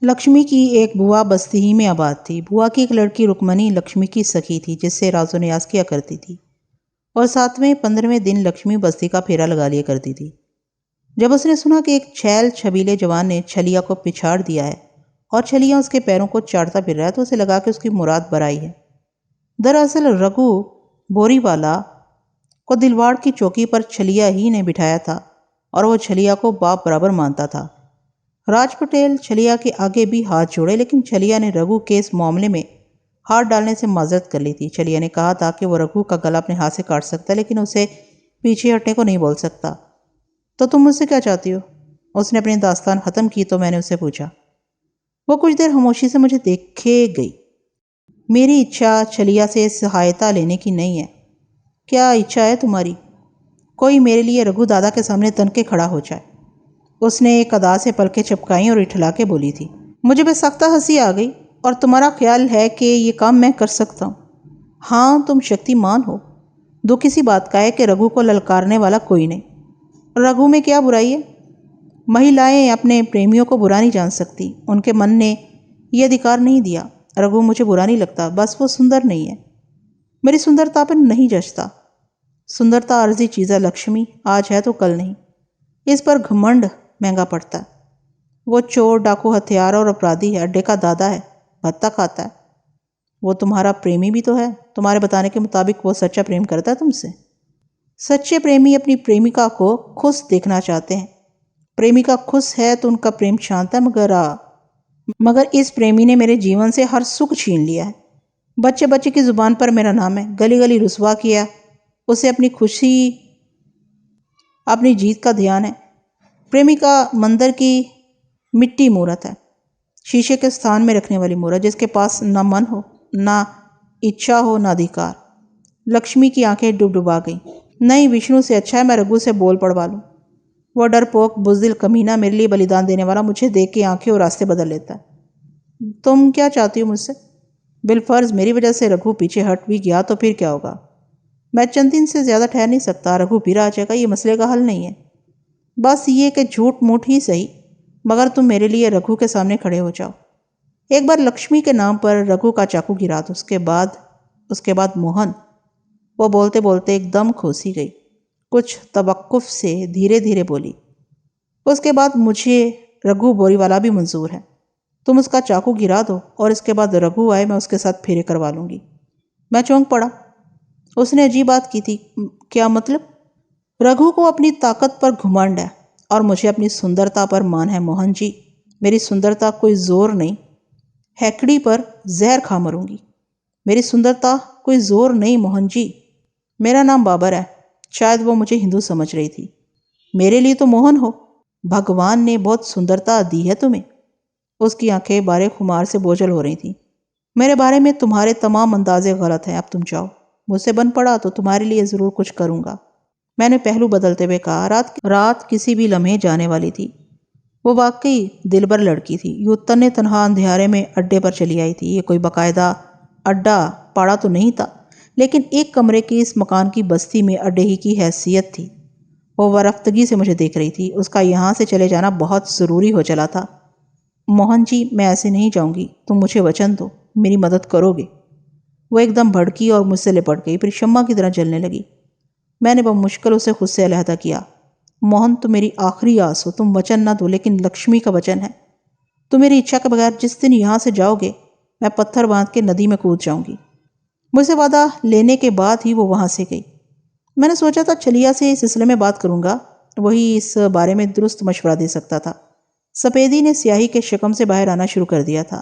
لکشمی کی ایک بوا بستی ہی میں آباد تھی۔ بوا کی ایک لڑکی رکمنی لکشمی کی سخی تھی، جس سے راز و نیاز کیا کرتی تھی، اور 7ویں 15ویں دن لکشمی بستی کا پھیرا لگا لیا کرتی تھی۔ جب اس نے سنا کہ ایک چھیل چھبیلے جوان نے چھلیا کو پچھاڑ دیا ہے اور چھلیا اس کے پیروں کو چاٹتا پھر رہا ہے، تو اسے لگا کہ اس کی مراد برائی ہے۔ دراصل رگھو بوری والا کو دلواڑ کی چوکی پر چھلیا ہی نے بٹھایا تھا، اور وہ چھلیا کو باپ برابر مانتا تھا۔ راج پٹیل چھلیا کے آگے بھی ہاتھ جوڑے، لیکن چھلیا نے رگھو کے اس معاملے میں ہاتھ ڈالنے سے معذرت کر لی تھی۔ چھلیا نے کہا تھا کہ وہ رگھو کا گلا اپنے ہاتھ سے کاٹ سکتا ہے، لیکن اسے پیچھے ہٹنے کو نہیں بول سکتا۔ تو تم مجھ سے کیا چاہتی ہو؟ اس نے اپنی داستان ختم کی تو میں نے اس سے پوچھا۔ وہ کچھ دیر خاموشی سے مجھے دیکھے گئی۔ میری اچھا چھلیا سے سہایتا لینے کی نہیں ہے۔ کیا اچھا ہے تمہاری؟ کوئی میرے لیے رگھو دادا کے سامنے تن کے کھڑا ہو جائے۔ اس نے ایک ادا سے پلکیں چپکائیں اور اٹھلا کے بولی تھی۔ مجھے بے سختہ ہنسی آ گئی۔ اور تمہارا خیال ہے کہ یہ کام میں کر سکتا ہوں؟ ہاں، تم شکتی مان ہو۔ دکھ اسی بات کا ہے کہ رگھو کو للکارنے والا کوئی نہیں۔ رگھو میں کیا برائی ہے؟ مہیلائیں اپنے پریمیوں کو برا نہیں جان سکتی، ان کے من نے یہ ادھیکار نہیں دیا۔ رگھو مجھے برا نہیں لگتا، بس وہ سندر نہیں ہے، میری سندرتا پر نہیں جچتا۔ سندرتا عارضی چیز ہے لکشمی، آج ہے تو کل نہیں۔ اس پر گھمنڈ مہنگا پڑتا ہے۔ وہ چور، ڈاکو، ہتھیار اور اپرادھی ہے، اڈے کا دادا ہے، بھتہ کھاتا ہے۔ وہ تمہارا پریمی بھی تو ہے۔ تمہارے بتانے کے مطابق وہ سچا پریم کرتا ہے تم سے۔ سچے پریمی اپنی پریمکا کو خوش دیکھنا چاہتے ہیں۔ پریمکا خوش ہے تو ان کا پریم شانت ہے، مگر اس پریمی نے میرے جیون سے ہر سکھ چھین لیا ہے۔ بچے بچے کی زبان پر میرا نام ہے، گلی گلی رسوا کیا۔ اسے اپنی خوشی، اپنی جیت کا دھیان ہے۔ پریمکا مندر کی مٹی مورت ہے، شیشے کے ستھان میں رکھنے والی مورت، جس کے پاس نہ من ہو، نہ اچھا ہو، نہ ادھیکار۔ لکشمی کی آنکھیں ڈبڈبا گئیں۔ نہیں، وشنو سے اچھا ہے میں رگھو سے بول پڑوا لوں۔ وہ ڈرپوک بزدل کمینہ، میرے لیے بلیدان دینے والا، مجھے دیکھ کے آنکھیں اور راستے بدل لیتا ہے۔ تم کیا چاہتی ہو مجھ سے؟ بالفرض میری وجہ سے رگھو پیچھے ہٹ بھی گیا تو پھر کیا ہوگا؟ میں چند دن سے زیادہ ٹھہر نہیں سکتا۔ رگھو پھر آ جائے گا، یہ مسئلے کا حل نہیں ہے۔ بس یہ کہ جھوٹ موٹ ہی صحیح، مگر تم میرے لیے رگھو کے سامنے کھڑے ہو جاؤ۔ ایک بار لکشمی کے نام پر رگھو کا چاقو گرا دو، اس کے بعد موہن۔ وہ بولتے بولتے ایک دم کھوسی گئی، کچھ توقف سے دھیرے دھیرے بولی۔ اس کے بعد مجھے رگھو بوری والا بھی منظور ہے۔ تم اس کا چاقو گرا دو اور اس کے بعد رگھو آئے، میں اس کے ساتھ پھیرے کروا لوں گی۔ میں چونک پڑا۔ اس نے عجیب بات کی تھی۔ کیا مطلب؟ رگھو کو اپنی طاقت پر گھمنڈ ہے اور مجھے اپنی سندرتا پر مان ہے موہن جی۔ میری سندرتا کوئی زور نہیں، ہیکڑی پر زہر کھا مروں گی۔ میری سندرتا کوئی زور نہیں موہن جی۔ میرا نام بابر ہے۔ شاید وہ مجھے ہندو سمجھ رہی تھی۔ میرے لیے تو موہن ہو۔ بھگوان نے بہت سندرتا دی ہے تمہیں۔ اس کی آنکھیں بارے خمار سے بوجھل ہو رہی تھیں۔ میرے بارے میں تمہارے تمام اندازے غلط ہیں، اب تم جاؤ۔ مجھ سے بن پڑا تو تمہارے لیے ضرور کچھ کروں گا۔ میں نے پہلو بدلتے ہوئے کہا۔ رات کسی بھی لمحے جانے والی تھی۔ وہ واقعی دلبر لڑکی تھی۔ یوں تنے تنہا اندھیارے میں اڈے پر چلی آئی تھی۔ یہ کوئی باقاعدہ اڈا پاڑا تو نہیں تھا، لیکن ایک کمرے کی اس مکان کی بستی میں اڈے ہی کی حیثیت تھی۔ وہ ورفتگی سے مجھے دیکھ رہی تھی۔ اس کا یہاں سے چلے جانا بہت ضروری ہو چلا تھا۔ موہن جی، میں ایسے نہیں جاؤں گی، تم مجھے وچن دو، میری مدد کرو گے۔ وہ ایک دم بھڑکی اور مجھ سے لپٹ گئی، پھر شمع کی طرح جلنے لگی۔ میں نے بمشکل اسے خود سے علیحدہ کیا۔ موہن، تم میری آخری آس ہو، تم وچن نہ دو، لیکن لکشمی کا وچن ہے۔ تم میری اچھا کے بغیر جس دن یہاں سے جاؤ گے، میں پتھر باندھ کے ندی میں کود جاؤں گی۔ مجھ سے وعدہ لینے کے بعد ہی وہ وہاں سے گئی۔ میں نے سوچا تھا چھلیا سے اس سلسلے میں بات کروں گا، وہی اس بارے میں درست مشورہ دے سکتا تھا۔ سپیدی نے سیاہی کے شکم سے باہر آنا شروع کر دیا تھا۔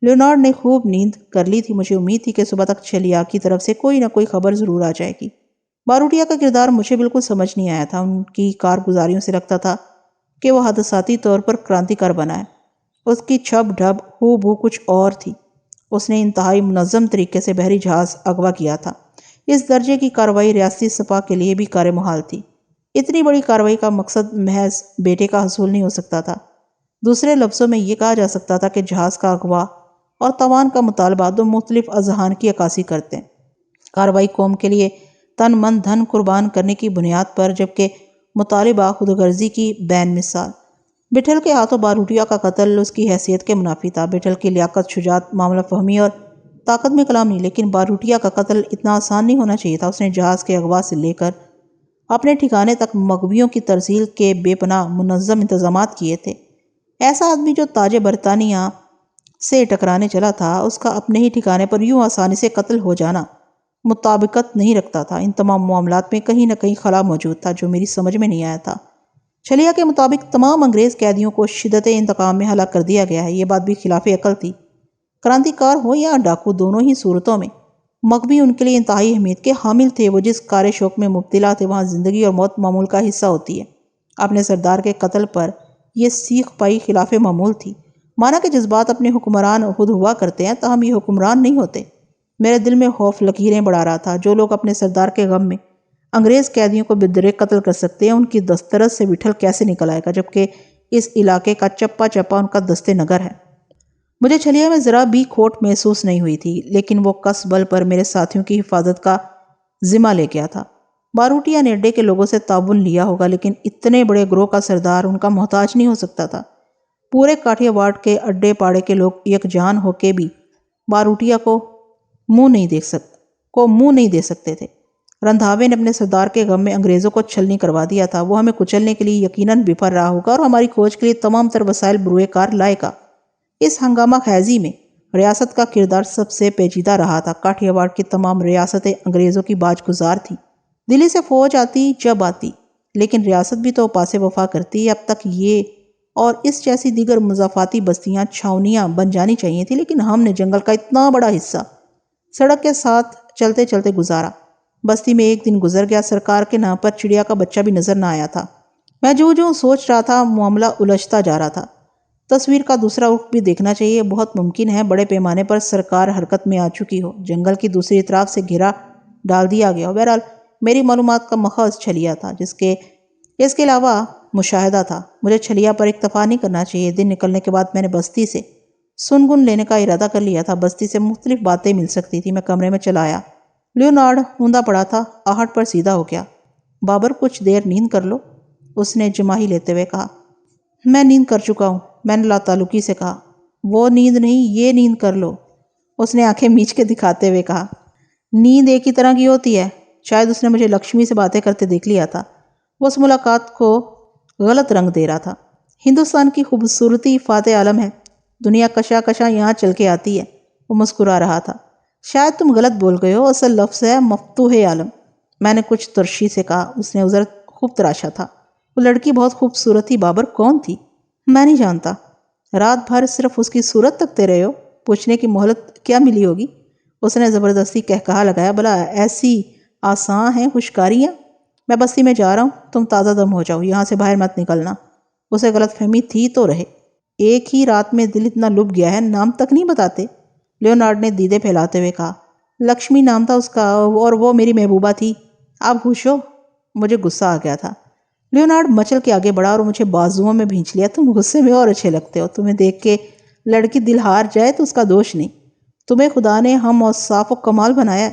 لیونارڈ نے خوب نیند کر لی تھی۔ مجھے امید تھی کہ صبح تک چھلیا کی طرف سے کوئی نہ کوئی خبر ضرور آ جائے گی۔ باروٹیا کا کردار مجھے بالکل سمجھ نہیں آیا تھا۔ ان کی کارگزاریوں سے لگتا تھا کہ وہ حادثاتی طور پر کرانتی کار بنا ہے۔ اس کی چھب ڈھب ہو بو کچھ اور تھی۔ اس نے انتہائی منظم طریقے سے بحری جہاز اغوا کیا تھا۔ اس درجے کی کارروائی ریاستی سپاہ کے لیے بھی کار محال تھی۔ اتنی بڑی کارروائی کا مقصد محض بیٹے کا حصول نہیں ہو سکتا تھا۔ دوسرے لفظوں میں یہ کہا جا سکتا تھا کہ جہاز کا اغوا اور تاوان کا مطالبہ دو مختلف اذہان کی عکاسی کرتے ہیں۔ کارروائی قوم کے لیے تن من دھن قربان کرنے کی بنیاد پر، جبکہ مطالبہ خود غرضی کی بین مثال۔ بٹھل کے ہاتھوں باروٹیا کا قتل اس کی حیثیت کے منافی تھا۔ بٹھل کی لیاقت، شجاعت، معاملہ فہمی اور طاقت میں کلام نہیں، لیکن باروٹیا کا قتل اتنا آسان نہیں ہونا چاہیے تھا۔ اس نے جہاز کے اغوا سے لے کر اپنے ٹھکانے تک مغویوں کی ترسیل کے بے پناہ منظم انتظامات کیے تھے۔ ایسا آدمی جو تاج برطانیہ سے ٹکرانے چلا تھا، اس کا اپنے ہی ٹھکانے پر یوں آسانی سے قتل ہو جانا مطابقت نہیں رکھتا تھا۔ ان تمام معاملات میں کہیں نہ کہیں خلا موجود تھا جو میری سمجھ میں نہیں آیا تھا۔ چھلیا کے مطابق تمام انگریز قیدیوں کو شدت انتقام میں ہلاک کر دیا گیا ہے۔ یہ بات بھی خلاف عقل تھی۔ کرانتی کار ہو یا ڈاکو، دونوں ہی صورتوں میں مغوی ان کے لیے انتہائی اہمیت کے حامل تھے۔ وہ جس کار شوق میں مبتلا تھے، وہاں زندگی اور موت معمول کا حصہ ہوتی ہے۔ اپنے سردار کے قتل پر یہ سیخ پائی خلاف معمول تھی۔ مانا کہ جذبات اپنے حکمران خود ہوا کرتے ہیں، تاہم یہ حکمران نہیں ہوتے۔ میرے دل میں خوف لکیریں بڑھا رہا تھا۔ جو لوگ اپنے سردار کے غم میں انگریز قیدیوں کو بدرے قتل کر سکتے ہیں، ان کی دسترس سے بٹھل کیسے نکل آئے گا، جبکہ اس علاقے کا چپا چپا ان کا دست نگر ہے۔ مجھے چھلیا میں ذرا بھی کھوٹ محسوس نہیں ہوئی تھی، لیکن وہ کس بل پر میرے ساتھیوں کی حفاظت کا ذمہ لے گیا تھا۔ باروٹیا نے اڈے کے لوگوں سے تعاون لیا ہوگا، لیکن اتنے بڑے گروہ کا سردار ان کا محتاج نہیں ہو سکتا تھا۔ پورے کاٹھیا واڑ کے اڈے پاڑے کے لوگ یکجان ہو کے بھی باروٹیا کو منہ نہیں دے سکتے تھے۔ رندھاوے نے اپنے سردار کے غم میں انگریزوں کو چھلنی کروا دیا تھا۔ وہ ہمیں کچلنے کے لیے یقیناً بفر رہا ہوگا اور ہماری کھوج کے لیے تمام تر وسائل بروئے کار لائے گا۔ اس ہنگامہ خیزی میں ریاست کا کردار سب سے پیچیدہ رہا تھا۔ کاٹھیا واڑ کی تمام ریاستیں انگریزوں کی باج گزار تھیں۔ دلی سے فوج آتی جب آتی، لیکن ریاست بھی تو پاس وفا کرتی ہے۔ اب تک یہ اور اس جیسی دیگر مضافاتی بستیاں چھاونیاں بن جانی چاہیے تھی، لیکن ہم نے جنگل کا اتنا بڑا حصہ سڑک کے ساتھ چلتے چلتے گزارا۔ بستی میں ایک دن گزر گیا، سرکار کے نام پر چڑیا کا بچہ بھی نظر نہ آیا تھا۔ میں جو سوچ رہا تھا، معاملہ الجھتا جا رہا تھا۔ تصویر کا دوسرا رخ بھی دیکھنا چاہیے۔ بہت ممکن ہے بڑے پیمانے پر سرکار حرکت میں آ چکی ہو، جنگل کی دوسری طرف سے گھیرا ڈال دیا گیا ہو۔ بہرحال میری معلومات کا ماخذ چھلیا تھا، اس کے علاوہ مشاہدہ تھا۔ مجھے چھلیا پر اکتفا نہیں کرنا چاہیے۔ دن نکلنے کے بعد میں نے بستی سے سنگن لینے کا ارادہ کر لیا تھا۔ بستی سے مختلف باتیں مل سکتی تھی۔ میں کمرے میں چلا آیا۔ لیونارڈ اوندا پڑا تھا، آہٹ پر سیدھا ہو گیا۔ بابر، کچھ دیر نیند کر لو، اس نے جماہی لیتے ہوئے کہا۔ میں نیند کر چکا ہوں، میں نے لاتعلقی سے کہا۔ وہ نیند نہیں، یہ نیند کر لو، اس نے آنکھیں میچ کے دکھاتے ہوئے کہا۔ نیند ایک ہی طرح کی ہوتی ہے۔ شاید اس نے مجھے لکشمی سے باتیں کرتے دیکھ لیا تھا۔ وہ اس ملاقات کو غلط رنگ دے رہا تھا۔ ہندوستان کی خوبصورتی فاتح عالم ہے، دنیا کشا کشا یہاں چل کے آتی ہے۔ وہ مسکرا رہا تھا۔ شاید تم غلط بول گئے ہو، اصل لفظ ہے مفتوح عالم، میں نے کچھ ترشی سے کہا۔ اس نے عذر خوب تراشا تھا۔ وہ لڑکی بہت خوبصورت تھی۔ بابر، کون تھی؟ میں نہیں جانتا۔ رات بھر صرف اس کی صورت تکتے رہے ہو؟ پوچھنے کی مہلت کیا ملی ہوگی؟ اس نے زبردستی کہا لگایا۔ بھلا ایسی آسان ہیں ہوشکاریاں؟ میں بستی میں جا رہا ہوں، تم تازہ دم ہو جاؤ، یہاں سے باہر مت نکلنا۔ اسے غلط فہمی تھی تو رہے۔ ایک ہی رات میں دل اتنا لب گیا ہے، نام تک نہیں بتاتے؟ لیونارڈ نے دیدے پھیلاتے ہوئے کہا۔ لکشمی نام تھا اس کا، اور وہ میری محبوبہ تھی۔ آپ خوش ہو؟ مجھے غصہ آ گیا تھا۔ لیونارڈ مچل کے آگے بڑھا اور مجھے بازوؤں میں بھینچ لیا۔ تم غصے میں اور اچھے لگتے ہو۔ تمہیں دیکھ کے لڑکی دل ہار جائے تو اس کا دوش نہیں۔ تمہیں خدا نے ہم اور صاف و کمال بنایا ہے۔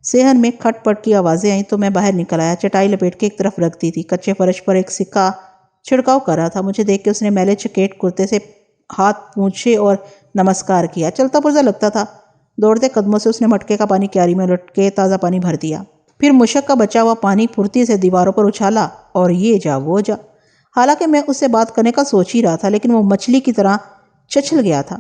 صحن میں کھٹ پٹ کی آوازیں آئیں تو میں باہر نکل آیا۔ چٹائی لپیٹ کے ایک طرف رکھ دی تھی۔ کچے فرش پر ایک سکہ چھڑکاؤ کر رہا تھا۔ مجھے دیکھ کے اس نے میلے چکیٹ کرتے سے ہاتھ پونچھے اور نمسکار کیا۔ چلتا پرزا لگتا تھا۔ دوڑتے قدموں سے اس نے مٹکے کا پانی کیاری میں الٹ کے تازہ پانی بھر دیا۔ پھر مشک کا بچا ہوا پانی پھرتی سے دیواروں پر اچھالا اور یہ جا وہ جا۔ حالانکہ میں اس سے بات کرنے کا سوچ ہی رہا تھا، لیکن وہ مچھلی کی طرح چھچل گیا تھا۔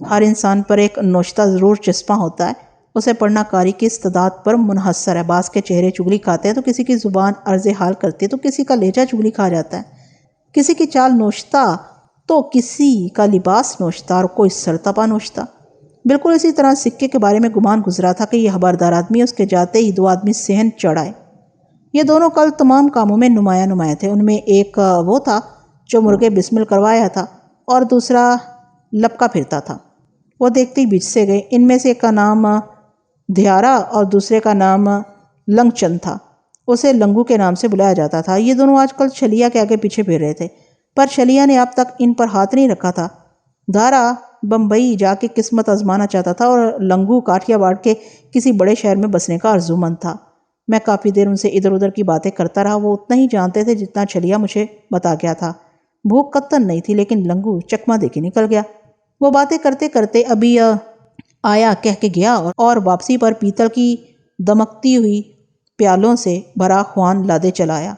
ہر انسان پر ایک نوشتہ ضرور چسپاں ہوتا ہے، اسے پڑھنا کاری کی استعداد پر منحصر ہے۔ بعض کے چہرے چگلی کھاتے ہیں تو کسی کی زبان عرض حال کرتی ہے تو کسی کا لہجہ چگلی کھا جاتا ہے، کسی کی چال نوشتہ تو کسی کا لباس نوشتہ اور کوئی سرتپا نوشتہ۔ بالکل اسی طرح سکے کے بارے میں گمان گزرا تھا کہ یہ خبردار آدمی اس کے جاتے ہی دو آدمی صحن چڑھ آئے۔ یہ دونوں کل تمام کاموں میں نمایاں تھے۔ ان میں ایک وہ تھا جو مرغے بسمل کروایا تھا اور دوسرا لپکا پھرتا تھا۔ وہ دیکھتے ہی بچ سے گئے۔ ان میں سے ایک کا نام دھیارا اور دوسرے کا نام لنگ چند تھا۔ اسے لنگو کے نام سے بلایا جاتا تھا۔ یہ دونوں آج کل چھلیا کے آگے پیچھے پھر رہے تھے، پر چھلیا نے اب تک ان پر ہاتھ نہیں رکھا تھا۔ دھارا بمبئی جا کے قسمت آزمانا چاہتا تھا اور لنگو کاٹھیا واڑ کے کسی بڑے شہر میں بسنے کا آرزومند تھا۔ میں کافی دیر ان سے ادھر ادھر کی باتیں کرتا رہا۔ وہ اتنا ہی جانتے تھے جتنا چھلیا مجھے بتا گیا تھا۔ بھوک قطن نہیں تھی، لیکن لنگو چکما دے کے نکل گیا۔ وہ باتیں کرتے کرتے ابھی آیا کہہ کے گیا اور واپسی پر پیتل کی دمکتی ہوئی پیالوں سے بھرا خوان لادے چلایا۔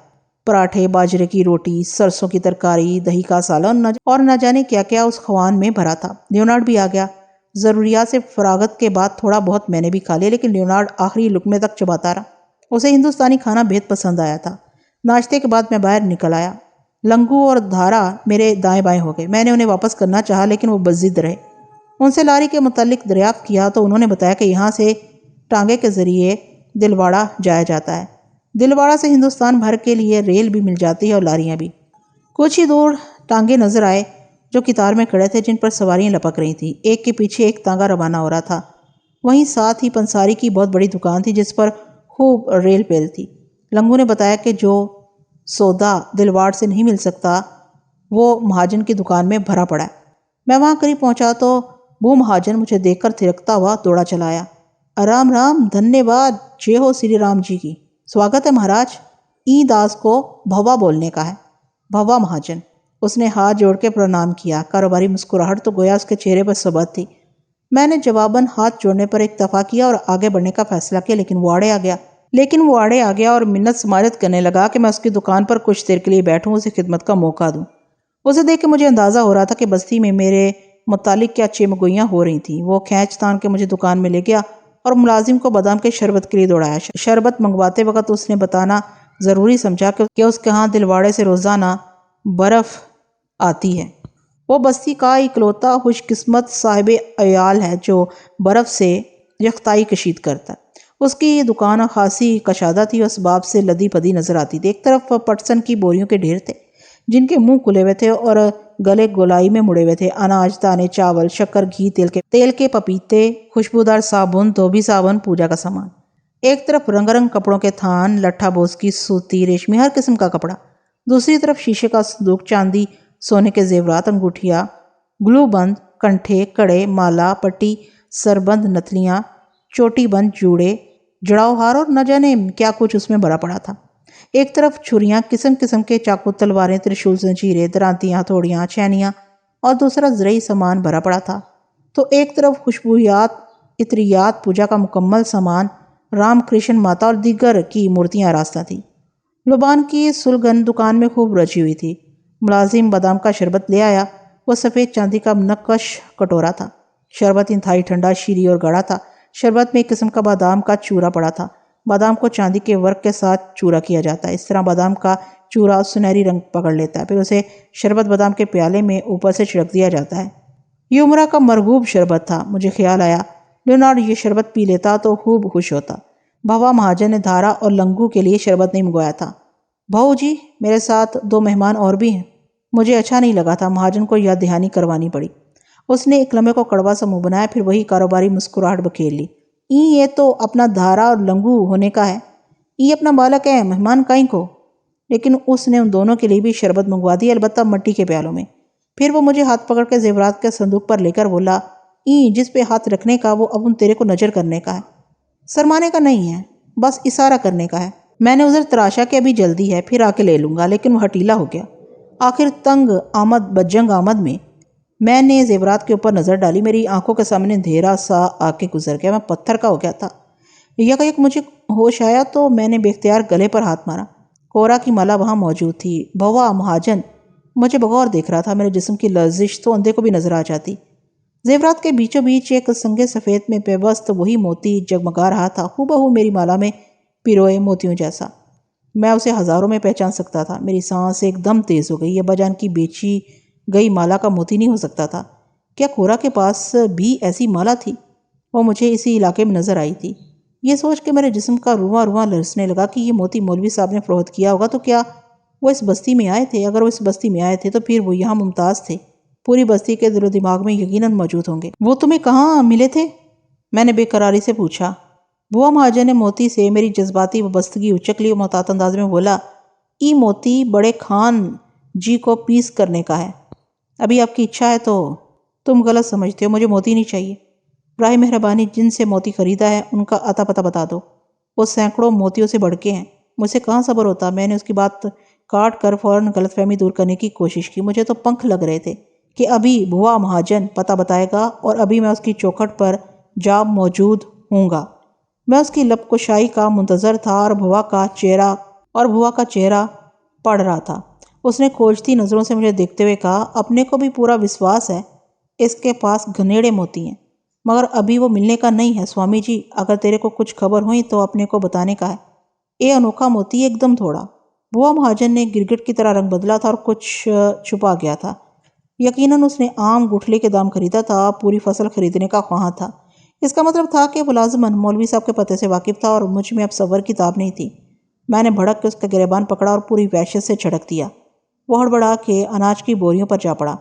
پراٹھے، باجرے کی روٹی، سرسوں کی ترکاری، دہی کا سالن اور نہ جانے کیا کیا اس خوان میں بھرا تھا۔ لیونارڈ بھی آ گیا۔ ضروریات سے فراغت کے بعد تھوڑا بہت میں نے بھی کھا لیا، لیکن لیونارڈ آخری لقمے تک چباتا رہا۔ اسے ہندوستانی کھانا بہت پسند آیا تھا۔ ناشتے کے بعد میں باہر نکل آیا۔ لنگو اور دھارا میرے دائیں بائیں ہو گئے۔ میں نے انہیں واپس کرنا چاہا، لیکن وہ بضد رہے۔ ان سے لاری کے متعلق دریافت کیا تو انہوں نے بتایا کہ یہاں سے ٹانگے کے ذریعے دلواڑہ جایا جاتا ہے۔ دلواڑہ سے ہندوستان بھر کے لیے ریل بھی مل جاتی ہے اور لاریاں بھی۔ کچھ ہی دور ٹانگے نظر آئے جو قطار میں کھڑے تھے، جن پر سواریاں لپک رہی تھیں۔ ایک کے پیچھے ایک تانگا روانہ ہو رہا تھا۔ وہیں ساتھ ہی پنساری کی بہت بڑی دکان تھی، جس پر خوب ریل پیل تھی۔ لنگو نے بتایا کہ جو سودا دلواڑ سے نہیں مل سکتا وہ مہاجن کی دکان میں بھرا پڑا ہے۔ میں وہاں قریب پہنچا تو وہ مہاجن مجھے دیکھ کر تھرکتا ہوا دوڑا چلا آیا۔ رام رام، دھنیہ واد، جے ہو سری رام جی کی۔ سواگت ہے مہاراج۔ ای داس کو بھوا بولنے کا ہے۔ بھوا مہاجن۔ اس نے ہاتھ جوڑ کے پرنام کیا۔ کاروباری مسکراہٹ تو گویا اس کے چہرے پر ثبت تھی۔ میں نے جواباً ہاتھ جوڑنے پر اکتفا کیا اور آگے بڑھنے کا فیصلہ کیا، لیکن وہ آڑے آ گیا اور منت سماجت کرنے لگا کہ میں اس کی دکان پر کچھ دیر کے لیے بیٹھوں، اسے خدمت کا موقع دوں۔ اسے دیکھ کے مجھے اندازہ ہو رہا تھا کہ بستی میں میرے متعلق کیا چمگوئیاں ہو رہی تھیں۔ وہ کھینچ تان کے مجھے دکان میں لے گیا اور ملازم کو بادام کے شربت کے لیے دوڑایا۔ شربت منگواتے وقت اس نے بتانا ضروری سمجھا کہ اس کے ہاں دلواڑے سے روزانہ برف آتی ہے۔ وہ بستی کا اکلوتا خوش قسمت صاحب عیال ہے جو برف سے یکتائی کشید کرتا ہے۔ اس کی یہ دکان خاصی کشادہ تھی اور اسباب سے لدی پدی نظر آتی تھی۔ ایک طرف پٹسن کی بوریوں کے ڈھیر تھے، جن کے منہ کھلے ہوئے تھے اور گلے گولائی میں مڑے ہوئے تھے۔ اناج، دانے، چاول، شکر، گھی، تیل کے پپیتے، خوشبودار صابن، دھوبی صابن، پوجا کا سامان۔ ایک طرف رنگ رنگ کپڑوں کے تھان، لٹھا بوسکی، سوتی، ریشمی، ہر قسم کا کپڑا۔ دوسری طرف شیشے کا صندوق، چاندی، سونے کے زیورات، انگوٹھیاں، گلو بند، کنٹھے، کڑے، مالا، پٹی، سربند، نتلیاں، چوٹی بند، جوڑے، جڑاؤ ہار اور نہ جانے کیا کچھ اس میں بھرا پڑا تھا۔ ایک طرف چھریاں، قسم قسم کے چاقو، تلواریں، ترشول، زنجیریں، درانتیاں، ہتھوڑیاں، چھینیاں اور دوسرا زرعی سامان بھرا پڑا تھا۔ تو ایک طرف خوشبویات، عطریات، پوجا کا مکمل سامان، رام کرشن ماتا اور دیگر کی مورتیاں آراستہ تھیں۔ لبان کی سلگن دکان میں خوب رچی ہوئی تھی۔ ملازم بادام کا شربت لے آیا۔ وہ سفید چاندی کا نقش کٹورا تھا۔ شربت انتہائی ٹھنڈا، شیریں اور گاڑھا تھا۔ شربت میں ایک قسم کا بادام کا چورا پڑا تھا۔ بادام کو چاندی کے ورق کے ساتھ چورا کیا جاتا ہے۔ اس طرح بادام کا چورا سنہری رنگ پکڑ لیتا ہے، پھر اسے شربت بادام کے پیالے میں اوپر سے چھڑک دیا جاتا ہے۔ یہ عمرہ کا مرغوب شربت تھا۔ مجھے خیال آیا لیونارڈ یہ شربت پی لیتا تو خوب خوش ہوتا۔ بھوا مہاجن نے دھارا اور لنگو کے لیے شربت نہیں منگوایا تھا۔ بہو جی، میرے ساتھ 2 مہمان اور بھی ہیں۔ مجھے اچھا نہیں لگا تھا، مہاجن کو یاد دہانی کروانی پڑی۔ اس نے ایک لمحے کو کڑوا سا منہ بنایا، پھر وہی کاروباری مسکراہٹ بکھیر لی۔ یہ تو اپنا دھارا اور لنگو ہونے کا ہے۔ یہ اپنا بالک ہے، مہمان کائیں کو۔ لیکن اس نے ان دونوں کے لیے بھی شربت منگوا دی، البتہ مٹی کے پیالوں میں۔ پھر وہ مجھے ہاتھ پکڑ کے زیورات کے صندوق پر لے کر بولا، جس پہ ہاتھ رکھنے کا وہ اب ان تیرے کو نظر کرنے کا ہے، سرمانے کا نہیں ہے، بس اشارہ کرنے کا ہے۔ میں نے ادھر تراشا کہ ابھی جلدی ہے، پھر آ کے لے لوں گا، لیکن وہ ہٹیلا ہو گیا۔ آخر تنگ آمد بدجنگ آمد میں نے زیورات کے اوپر نظر ڈالی۔ میری آنکھوں کے سامنے اندھیرا سا آ کے گزر گیا، میں پتھر کا ہو گیا تھا۔ یک مجھے ہوش آیا تو میں نے بے اختیار گلے پر ہاتھ مارا۔ کورا کی مالا وہاں موجود تھی۔ بھوا مہاجن مجھے بغور دیکھ رہا تھا۔ میرے جسم کی لرزش تو اندھے کو بھی نظر آ جاتی۔ زیورات کے بیچوں بیچ ایک سنگ سفید میں پیوست وہی موتی جگمگا رہا تھا، ہو بہو میری مالا میں پیروئے موتیوں جیسا۔ میں اسے ہزاروں میں پہچان سکتا تھا۔ میری سانس ایک دم تیز ہو گئی۔ یہ ابا جان کی بیچی گئی مالا کا موتی نہیں ہو سکتا تھا؟ کیا کورا کے پاس بھی ایسی مالا تھی؟ وہ مجھے اسی علاقے میں نظر آئی تھی۔ یہ سوچ کے میرے جسم کا رواں رواں لرزنے لگا کہ یہ موتی مولوی صاحب نے فروخت کیا ہوگا تو کیا وہ اس بستی میں آئے تھے؟ اگر وہ اس بستی میں آئے تھے تو پھر وہ یہاں ممتاز تھے، پوری بستی کے دل و دماغ میں یقیناً موجود ہوں گے۔ وہ تمہیں کہاں ملے تھے؟ میں نے بے قراری سے پوچھا۔ بھوا مہاجن نے موتی سے میری جذباتی وابستگی اچک لی اور محتاط انداز میں بولا، ای موتی بڑے خان جی کو پیس کرنے کا ہے۔ ابھی آپ کی اچھا ہے تو تم غلط سمجھتے ہو، مجھے موتی نہیں چاہیے۔ براہ مہربانی جن سے موتی خریدا ہے ان کا عطا پتہ بتا دو۔ وہ سینکڑوں موتیوں سے بڑھ کے ہیں، مجھ سے کہاں صبر ہوتا۔ میں نے اس کی بات کاٹ کر فوراً غلط فہمی دور کرنے کی کوشش کی۔ مجھے تو پنکھ لگ رہے تھے کہ ابھی بھوا مہاجن پتہ بتائے گا اور ابھی میں اس کی چوکھٹ پر جا موجود ہوں گا۔ میں اس کی لب کشائی کا منتظر تھا اور بھوا کا چہرہ پڑھ رہا تھا۔ اس نے کھوجتی نظروں سے مجھے دیکھتے ہوئے کہا، اپنے کو بھی پورا وشواس ہے اس کے پاس گھنیڑے موتی ہیں، مگر ابھی وہ ملنے کا نہیں ہے سوامی جی۔ اگر تیرے کو کچھ خبر ہوئی تو اپنے کو بتانے کا ہے۔ اے انوکھا موتی ایک دم تھوڑا۔ بھوا مہاجن نے گرگٹ کی طرح رنگ بدلا تھا اور کچھ چھپا گیا تھا۔ یقیناً اس نے عام گٹھلے کے دام خریدا تھا، پوری فصل خریدنے کا خواہاں تھا۔ اس کا مطلب تھا کہ وہ لازماً مولوی صاحب کے پتے سے واقف تھا اور مجھ میں اب صبر کی تاب نہیں تھی۔ میں نے بھڑک کے اس کا گریبان پکڑا اور پوری وحشت سے جھڑک دیا۔ وہ ہڑبڑا کے اناج کی بوریوں پر جا پڑا۔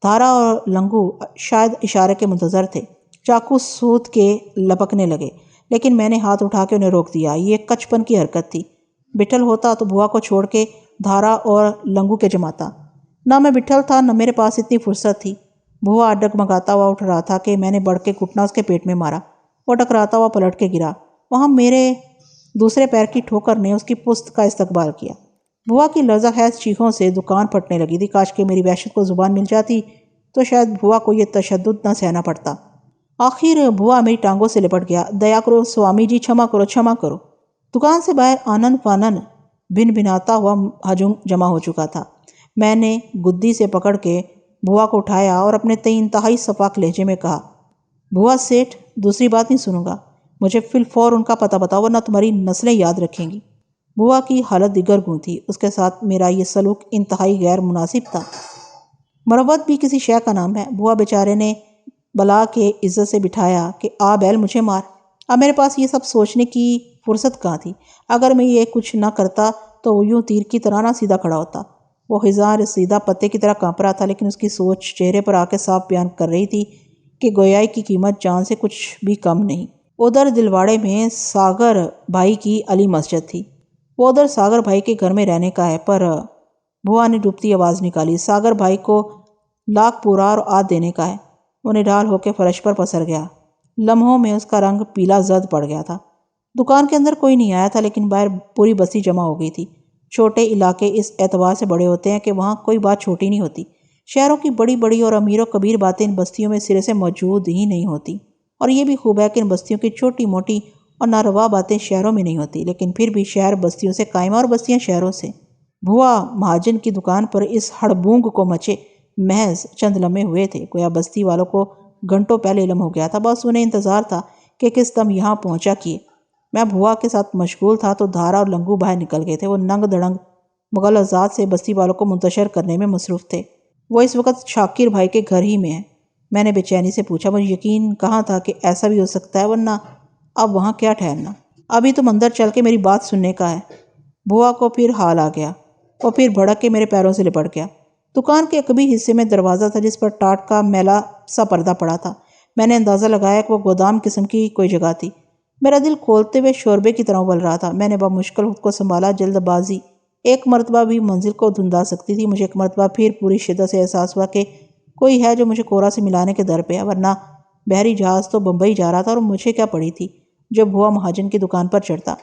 دھارا اور لنگو شاید اشارے کے منتظر تھے۔ چاقو سوت کے لپکنے لگے، لیکن میں نے ہاتھ اٹھا کے انہیں روک دیا۔ یہ کچپن کی حرکت تھی۔ بٹھل ہوتا تو بھوا کو چھوڑ کے دھارا اور لنگو کے جماتا۔ نہ میں بٹھل تھا نہ میرے پاس اتنی فرصت تھی۔ بھوا ڈگمگاتا ہوا اٹھ رہا تھا کہ میں نے بڑھ کے گھٹنا اس کے پیٹ میں مارا۔ وہ ٹکراتا ہوا پلٹ کے گرا۔ وہاں میرے دوسرے پیر کی ٹھوکر نے اس کی پشت کا استقبال کیا۔ بھوا کی لرزہ خیز چیخوں سے دکان پھٹنے لگی تھی۔ کاش کہ میری وحشت کو زبان مل جاتی تو شاید بھوا کو یہ تشدد نہ سہنا پڑتا۔ آخر بھوا میری ٹانگوں سے لپٹ گیا۔ دیا کرو سوامی جی، چھما کرو، چھما کرو۔ دکان سے باہر آنن فانن بھن بھناتا ہوا ہجوم جمع ہو چکا تھا۔ میں نے گدی سے پکڑ کے بھوا کو اٹھایا اور اپنے تئیں انتہائی سپاک لہجے میں کہا، بھوا سیٹھ، دوسری بات نہیں سنوں گا۔ مجھے فی الفور ان کا پتہ بتاؤ ورنہ تمہاری نسلیں یاد رکھیں گی۔ بھوا کی حالت دیگر گوں تھی۔ اس کے ساتھ میرا یہ سلوک انتہائی غیر مناسب تھا۔ مروت بھی کسی شے کا نام ہے۔ بھوا بیچارے نے بلا کے عزت سے بٹھایا کہ آ بیل مجھے مار۔ اب میرے پاس یہ سب سوچنے کی فرصت کہاں تھی؟ اگر میں یہ کچھ نہ کرتا تو وہ یوں تیر کی طرح نہ سیدھا کھڑا ہوتا۔ وہ خزاں رسیدہ پتے کی طرح کانپ رہا تھا، لیکن اس کی سوچ چہرے پر آ کے صاف بیان کر رہی تھی کہ گویائی کی قیمت جان سے کچھ بھی کم نہیں۔ ادھر دلواڑے میں ساگر بھائی کی علی مسجد تھی۔ وہ ادھر ساگر بھائی کے گھر میں رہنے کا ہے، پر بھوا نے ڈوبتی آواز نکالی، ساگر بھائی کو لاکھ پورا اور آدھ دینے کا ہے۔ وہ نڈال ہو کے فرش پر پسر گیا۔ لمحوں میں اس کا رنگ پیلا زرد پڑ گیا تھا۔ دکان کے اندر کوئی نہیں آیا تھا، لیکن باہر پوری بستی جمع ہو گئی تھی۔ چھوٹے علاقے اس اعتبار سے بڑے ہوتے ہیں کہ وہاں کوئی بات چھوٹی نہیں ہوتی۔ شہروں کی بڑی بڑی اور امیر و کبیر باتیں ان بستیوں میں سرے سے موجود ہی نہیں ہوتی، اور یہ بھی خوب ہے کہ ان بستیوں کی چھوٹی موٹی اور ناروا باتیں شہروں میں نہیں ہوتی، لیکن پھر بھی شہر بستیوں سے قائم اور بستیاں شہروں سے۔ بھوا مہاجن کی دکان پر اس ہڑبونگ کو مچے محض چند لمحے ہوئے تھے، گویا بستی والوں کو گھنٹوں پہلے علم ہو گیا تھا۔ بس انہیں انتظار تھا کہ کس دم یہاں پہنچا کیے۔ میں بھوا کے ساتھ مشغول تھا تو دھارا اور لنگو باہر نکل گئے تھے۔ وہ ننگ دڑنگ مغلظات سے بستی والوں کو منتشر کرنے میں مصروف تھے۔ وہ اس وقت شاکر بھائی کے گھر ہی میں ہیں۔ میں نے بے چینی سے پوچھا، مجھے یقین کہاں تھا کہ ایسا بھی ہو سکتا ہے، ورنہ اب وہاں کیا ٹھہرنا؟ ابھی تم اندر چل کے میری بات سننے کا ہے۔ بھوا کو پھر حال آ گیا۔ وہ پھر بھڑک کے میرے پیروں سے لپٹ گیا۔ دکان کے عقبی حصے میں دروازہ تھا جس پر ٹاٹ کا میلا سا پردہ پڑا تھا۔ میں نے اندازہ لگایا کہ وہ گودام قسم کی کوئی جگہ تھی۔ میرا دل کھولتے ہوئے شوربے کی طرح ابل رہا تھا۔ میں نے بمشکل خود کو سنبھالا۔ جلد بازی ایک مرتبہ بھی منزل کو دھندلا سکتی تھی۔ مجھے ایک مرتبہ پھر پوری شدت سے احساس ہوا کہ کوئی ہے جو مجھے کورا سے ملانے کے در پہ ہے، ورنہ بحری جہاز تو بمبئی جا رہا تھا اور مجھے کیا پڑی تھی جو بھوا مہاجن کی دکان پر چڑھتا۔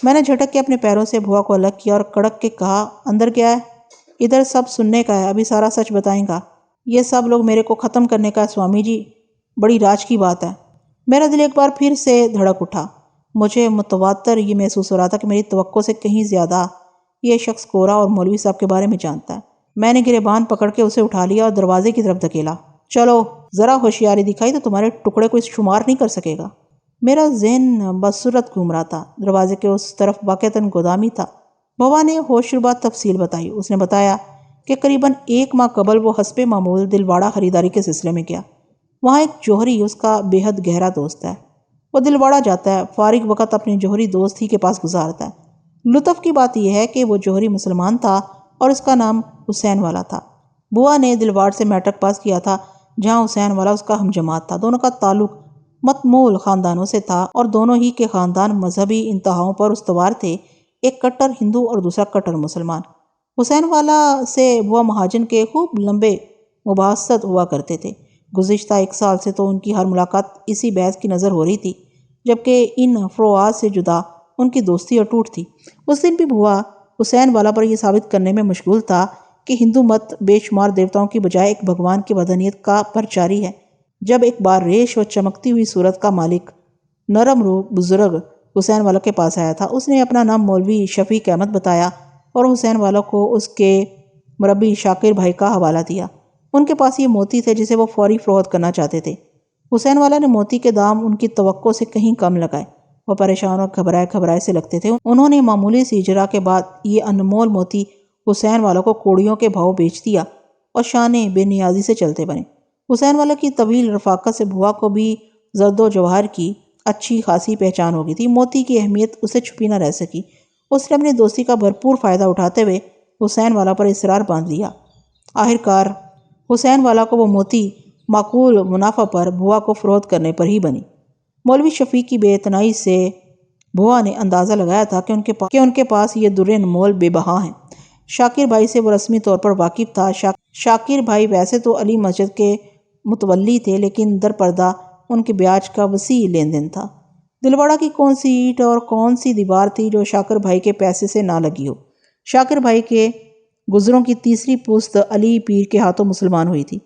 میں نے جھٹک کے اپنے پیروں سے بھوا کو الگ کیا اور کڑک کے کہا، اندر کیا ہے؟ ادھر سب سننے کا ہے، ابھی سارا سچ بتائیں گا۔ یہ سب لوگ میرے کو ختم کرنے کا ہے سوامی جی، بڑی راج کی بات ہے۔ میرا دل ایک بار پھر سے دھڑک اٹھا۔ مجھے متواتر یہ محسوس ہو رہا تھا کہ میری توقع سے کہیں زیادہ یہ شخص کورا اور مولوی صاحب کے بارے میں جانتا ہے۔ میں نے گریبان پکڑ کے اسے اٹھا لیا اور دروازے کی طرف دھکیلا۔ چلو، ذرا ہوشیاری دکھائی تو تمہارے ٹکڑے کو شمار نہیں کر سکے گا۔ میرا ذہن بصورت گھوم رہا تھا۔ دروازے کے اس طرف واقعتاً گودامی تھا۔ بھوا نے ہوش ربا تفصیل بتائی۔ اس نے بتایا کہ قریباً 1 ماہ قبل وہ حسب معمول دلواڑہ خریداری کے سلسلے میں گیا۔ وہاں ایک جوہری اس کا بے حد گہرا دوست ہے۔ وہ دلواڑہ جاتا ہے، فارغ وقت اپنے جوہری دوست ہی کے پاس گزارتا ہے۔ لطف کی بات یہ ہے کہ وہ جوہری مسلمان تھا اور اس کا نام حسین والا تھا۔ بھوا نے دلواڑ سے میٹرک پاس کیا تھا، جہاں حسین والا اس کا ہم جماعت تھا۔ دونوں کا تعلق متمول خاندانوں سے تھا اور دونوں ہی کے خاندان مذہبی انتہاؤں پر استوار تھے، ایک کٹر ہندو اور دوسرا کٹر مسلمان۔ حسین والا سے بھوا مہاجن کے خوب لمبے مباحثت ہوا کرتے تھے۔ گزشتہ 1 سال سے تو ان کی ہر ملاقات اسی بحث کی نظر ہو رہی تھی، جبکہ ان فروعات سے جدا ان کی دوستی اٹوٹ تھی۔ اس دن بھی بھوا حسین والا پر یہ ثابت کرنے میں مشغول تھا کہ ہندو مت بے شمار دیوتاؤں کی بجائے ایک بھگوان کی وحدانیت کا پرچاری ہے۔ جب ایک بار ریش و چمکتی ہوئی صورت کا مالک نرم روح بزرگ حسین والا کے پاس آیا تھا۔ اس نے اپنا نام مولوی شفیق احمد بتایا اور حسین والا کو اس کے مربی شاکر بھائی کا حوالہ دیا۔ ان کے پاس یہ موتی تھے جسے وہ فوری فروخت کرنا چاہتے تھے۔ حسین والا نے موتی کے دام ان کی توقع سے کہیں کم لگائے۔ وہ پریشان اور گھبرائے سے لگتے تھے۔ انہوں نے معمولی سی اجرا کے بعد یہ انمول موتی حسین والا کو کوڑیوں کے بھاؤ بیچ دیا اور شان بے نیازی سے چلتے بنے۔ حسین والا کی طویل رفاقت سے بھوا کو بھی زرد و جواہر کی اچھی خاصی پہچان ہو گئی تھی۔ موتی کی اہمیت اسے چھپی نہ رہ سکی۔ اس نے اپنی دوستی کا بھرپور فائدہ اٹھاتے ہوئے حسین والا پر اصرار باندھ لیا۔ آخرکار حسین والا کو وہ موتی معقول منافع پر بھوا کو فروخت کرنے پر ہی بنی۔ مولوی شفیق کی بے اعتنائی سے بھوا نے اندازہ لگایا تھا کہ ان کے پاس یہ در انمول بے بہا ہیں۔ شاکر بھائی سے وہ رسمی طور پر واقف تھا۔ شاکر بھائی ویسے تو علی مسجد کے متولی تھے، لیکن در پردہ ان کے بیاج کا وسیع لین دین تھا۔ دلواڑہ کی کون سی اینٹ اور کون سی دیوار تھی جو شاکر بھائی کے پیسے سے نہ لگی ہو؟ شاکر بھائی کے گزروں کی تیسری پشت علی پیر کے ہاتھوں مسلمان ہوئی تھی۔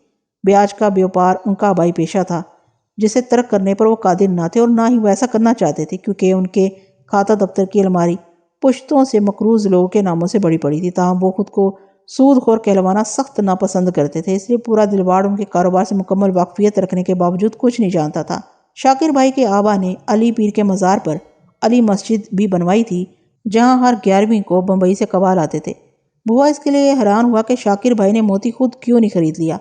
بیاج کا بیوپار ان کا آبائی پیشہ تھا جسے ترک کرنے پر وہ قادر نہ تھے اور نہ ہی وہ ایسا کرنا چاہتے تھے، کیونکہ ان کے کھاتہ دفتر کی الماری پشتوں سے مقروض لوگوں کے ناموں سے بڑی پڑی تھی۔ تاہم وہ خود کو سود خور کہلوانا سخت ناپسند کرتے تھے، اس لیے پورا دلواڑ ان کے کاروبار سے مکمل واقفیت رکھنے کے باوجود کچھ نہیں جانتا تھا۔ شاکر بھائی کے آبا نے علی پیر کے مزار پر علی مسجد بھی بنوائی تھی، جہاں ہر 11ویں کو بمبئی سے قوال آتے تھے۔ بھوا اس کے لیے حیران ہوا کہ شاکر بھائی نے موتی خود کیوں نہیں خرید لیا،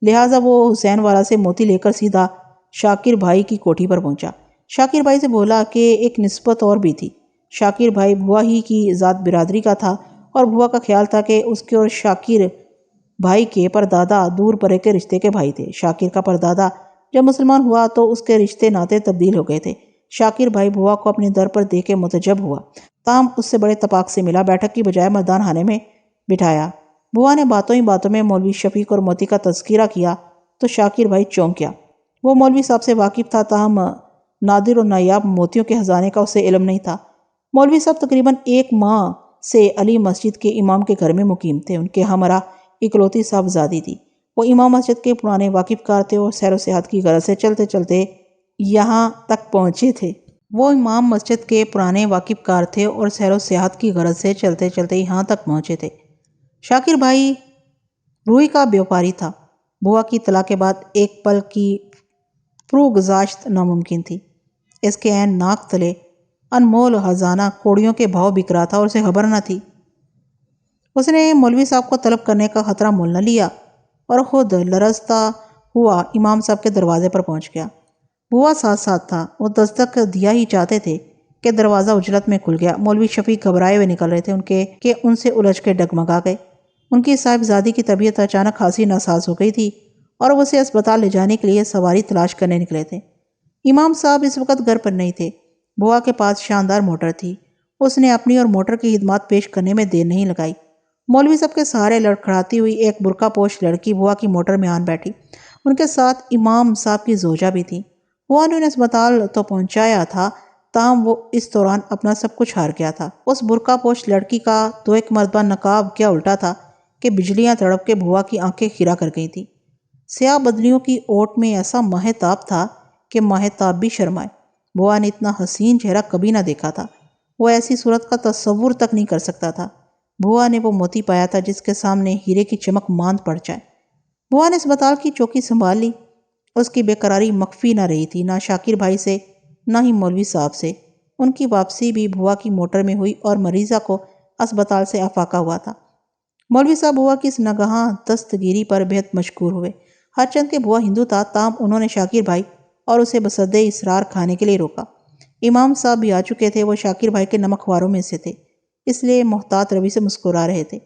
لہٰذا وہ حسین والا سے موتی لے کر سیدھا شاکر بھائی کی کوٹھی پر پہنچا۔ شاکر بھائی سے بولا کہ ایک نسبت اور بھی تھی۔ شاکر بھائی بھوا ہی کی ذات برادری کا تھا اور بھوا کا خیال تھا کہ اس کے اور شاکر بھائی کے پردادا دور پرے کے رشتے کے بھائی تھے۔ شاکر کا پردادا جب مسلمان ہوا تو اس کے رشتے ناطے تبدیل ہو گئے تھے۔ شاکر بھائی بھوا کو اپنے در پر دیکھ کے متعجب ہوا، تاہم اس سے بڑے اتفاق سے ملا۔ بیٹھک کی بجائے مردان خانے میں بٹھایا۔ بھوا نے باتوں ہی باتوں میں مولوی شفیق اور موتی کا تذکرہ کیا تو شاکر بھائی چونک گیا۔ وہ مولوی صاحب سے واقف تھا، تاہم نادر و نایاب موتیوں کے خزانے کا اسے علم نہیں تھا۔ مولوی صاحب تقریباً 1 ماہ سے علی مسجد کے امام کے گھر میں مقیم تھے۔ ان کے ہمراہ اکلوتی صاحبزادی تھی۔ وہ امام مسجد کے پرانے واقف کار تھے اور سیر و سیاحت کی غرض سے چلتے چلتے یہاں تک پہنچے تھے۔ شاکر بھائی روئی کا بیوپاری تھا۔ بھوا کی اطلاع کے بعد ایک پل کی فرو گزاشت ناممکن تھی۔ اس کے عین ناک تلے انمول خزانہ کوڑیوں کے بھاؤ بک رہا تھا اور اسے خبر نہ تھی۔ اس نے مولوی صاحب کو طلب کرنے کا خطرہ مول نہ لیا اور خود لرزتا ہوا امام صاحب کے دروازے پر پہنچ گیا۔ بھوا ساتھ تھا۔ وہ دستک دیا ہی چاہتے تھے کہ دروازہ اجلت میں کھل گیا۔ مولوی شفیق گھبرائے ہوئے نکل رہے تھے کہ ان سے الجھ کے ڈگمگا گئے۔ ان کی صاحبزادی کی طبیعت اچانک خاصی ناساز ہو گئی تھی اور وہ اسے اسپتال لے جانے کے لیے سواری تلاش کرنے نکلے تھے۔ امام صاحب اس وقت گھر پر نہیں تھے۔ بھوا کے پاس شاندار موٹر تھی۔ اس نے اپنی اور موٹر کی خدمات پیش کرنے میں دیر نہیں لگائی۔ مولوی صاحب کے سہارے لڑکھڑاتی ہوئی ایک برقع پوش لڑکی بھوا کی موٹر میں آن بیٹھی۔ ان کے ساتھ امام صاحب کی زوجہ بھی تھی۔ بھوا نے انہیں اسپتال تو پہنچایا تھا، تاہم وہ اس دوران اپنا سب کچھ ہار گیا تھا۔ اس برقع پوش لڑکی کا تو ایک مرتبہ نقاب کیا الٹا تھا کہ بجلیاں تڑپ کے بھوا کی آنکھیں کھرا کر گئی تھی۔ سیاہ بدلیوں کی اوٹ میں ایسا ماہ تاب تھا کہ ماہ تاب بھی شرمائے۔ بھوا نے اتنا حسین چہرہ کبھی نہ دیکھا تھا۔ وہ ایسی صورت کا تصور تک نہیں کر سکتا تھا۔ بھوا نے وہ موتی پایا تھا جس کے سامنے ہیرے کی چمک ماند پڑ جائے۔ بھوا نے اسپتال کی چوکی سنبھال لی۔ اس کی بے قراری مخفی نہ رہی تھی، نہ شاکر بھائی سے نہ ہی مولوی صاحب سے۔ ان کی واپسی بھی بھوا کی موٹر میں ہوئی اور مریضہ کو اسپتال سے افاقہ ہوا تھا۔ مولوی صاحب بھوا کی اس ناگہاں دستگیری پر بہت مشکور ہوئے۔ ہرچند کہ بھوا ہندو تھا، تاہم انہوں نے شاکر بھائی اور اسے بصد اصرار کھانے کے لیے روکا۔ امام صاحب بھی آ چکے تھے۔ وہ شاکر بھائی کے نمک خواروں میں سے تھے، اس لیے محتاط روی سے مسکرا رہے تھے۔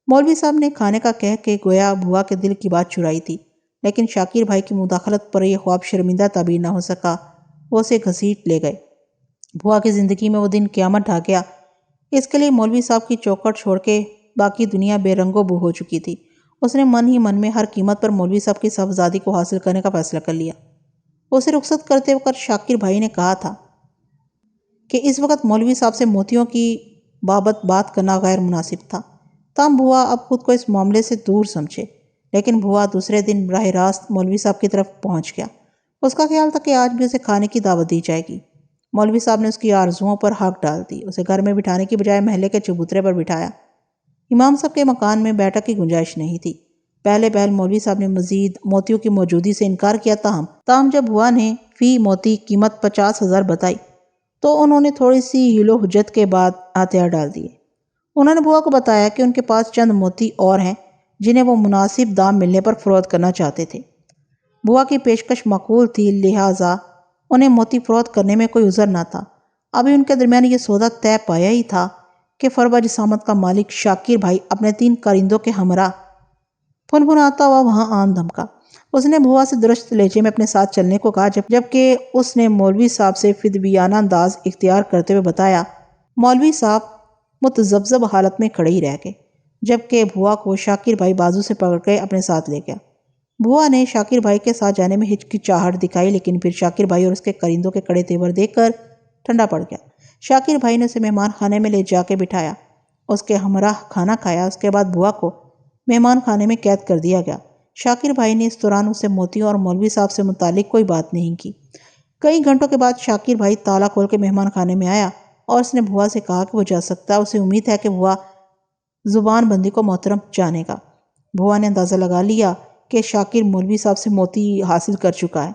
مولوی صاحب نے کھانے کا کہہ کے گویا بھوا کے دل کی بات چرائی تھی، لیکن شاکر بھائی کی مداخلت پر یہ خواب شرمندہ تعبیر نہ ہو سکا۔ وہ اسے گھسیٹ لے گئے۔ بھوا کی زندگی میں وہ دن قیامت ڈھا گیا۔ اس کے لیے مولوی صاحب کی چوکھٹ چھوڑ کے باقی دنیا بے رنگ و بو ہو چکی تھی۔ اس نے من ہی من میں ہر قیمت پر مولوی صاحب کی صاحبزادی کو حاصل کرنے کا فیصلہ کر لیا۔ اسے رخصت کرتے وقت شاکر بھائی نے کہا تھا کہ اس وقت مولوی صاحب سے موتیوں کی بابت بات کرنا غیر مناسب تھا۔ تاہم بھوا اب خود کو اس معاملے سے دور سمجھے، لیکن بھوا دوسرے دن براہ راست مولوی صاحب کی طرف پہنچ گیا۔ اس کا خیال تھا کہ آج بھی اسے کھانے کی دعوت دی جائے گی۔ مولوی صاحب نے اس کی آرزوؤں پر ہاک ڈال دی، اسے گھر میں بٹھانے کی بجائے محلے کے چبوترے پر بٹھایا۔ امام صاحب کے مکان میں بیٹھک کی گنجائش نہیں تھی۔ پہلے پہل مولوی صاحب نے مزید موتیوں کی موجودگی سے انکار کیا، تاہم جب بھوا نے فی موتی قیمت 50,000 بتائی تو انہوں نے تھوڑی سی ہیل و حجت کے بعد ہتھیار ڈال دیے۔ انہوں نے بھوا کو بتایا کہ ان کے پاس چند موتی اور ہیں جنہیں وہ مناسب دام ملنے پر فروخت کرنا چاہتے تھے۔ بھوا کی پیشکش معقول تھی، لہٰذا انہیں موتی فروخت کرنے میں کوئی عذر نہ تھا۔ ابھی ان کے درمیان یہ سودا طے پایا ہی تھا کہ فربہ جسامت کا مالک شاکر بھائی اپنے 3 کارندوں کے ہمراہ پھنپھناتا ہوا وہاں آن دھمکا۔ اس نے بھوا سے درست لہجے میں اپنے ساتھ چلنے کو کہا، جبکہ اس نے مولوی صاحب سے فدویانہ انداز اختیار کرتے ہوئے بتایا۔ مولوی صاحب متذبذب حالت میں کھڑے ہی رہ گئے، جبکہ بھوا کو شاکر بھائی بازو سے پکڑ کے اپنے ساتھ لے گیا۔ بھوا نے شاکر بھائی کے ساتھ جانے میں ہچکچاہٹ دکھائی، لیکن پھر شاکر بھائی اور اس کے کارندوں کے کڑے تیور دیکھ کر ٹھنڈا پڑ گیا۔ شاکر بھائی نے اسے مہمان خانے میں لے جا کے بٹھایا، اس کے ہمراہ کھانا کھایا۔ اس کے بعد بھوا کو مہمان خانے میں قید کر دیا گیا۔ شاکر بھائی نے اس دوران اسے موتیوں اور مولوی صاحب سے متعلق کوئی بات نہیں کی۔ کئی گھنٹوں کے بعد شاکر بھائی تالا کھول کے مہمان خانے میں آیا اور اس نے بھوا سے کہا کہ وہ جا سکتا ہے۔ اسے امید ہے کہ بھوا زبان بندی کو محترم جانے گا۔ بھوا نے اندازہ لگا لیا کہ شاکر مولوی صاحب سے موتی حاصل کر چکا ہے۔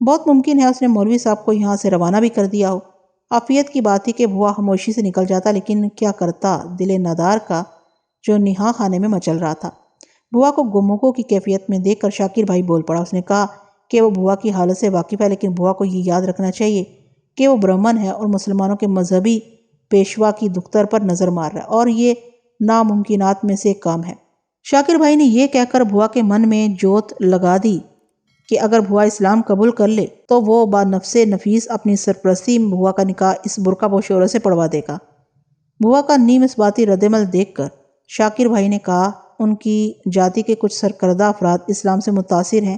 بہت ممکن ہے اس نے مولوی صاحب کو یہاں سے روانہ بھی کر دیا ہو۔ عافیت کی بات تھی کہ بھوا خاموشی سے نکل جاتا، لیکن کیا کرتا دل نادار کا جو نہا خانے میں مچل رہا تھا۔ بھوا کو گمگو کی کیفیت میں دیکھ کر شاکر بھائی بول پڑا۔ اس نے کہا کہ وہ بھوا کی حالت سے واقف ہے، لیکن بھوا کو یہ یاد رکھنا چاہیے کہ وہ برہمن ہے اور مسلمانوں کے مذہبی پیشوا کی دختر پر نظر مار رہا ہے، اور یہ ناممکنات میں سے ایک کام ہے۔ شاکر بھائی نے یہ کہہ کر بھوا کے من میں جوت لگا دی کہ اگر بھوا اسلام قبول کر لے تو وہ بنفس نفیس اپنی سرپرستی میں بھوا کا نکاح اس برقع پوش عورت سے پڑھوا دے گا۔ بھوا کا نیم اثباتی رد عمل دیکھ کر شاکر بھائی نے کہا ان کی جاتی کے کچھ سرکردہ افراد اسلام سے متاثر ہیں،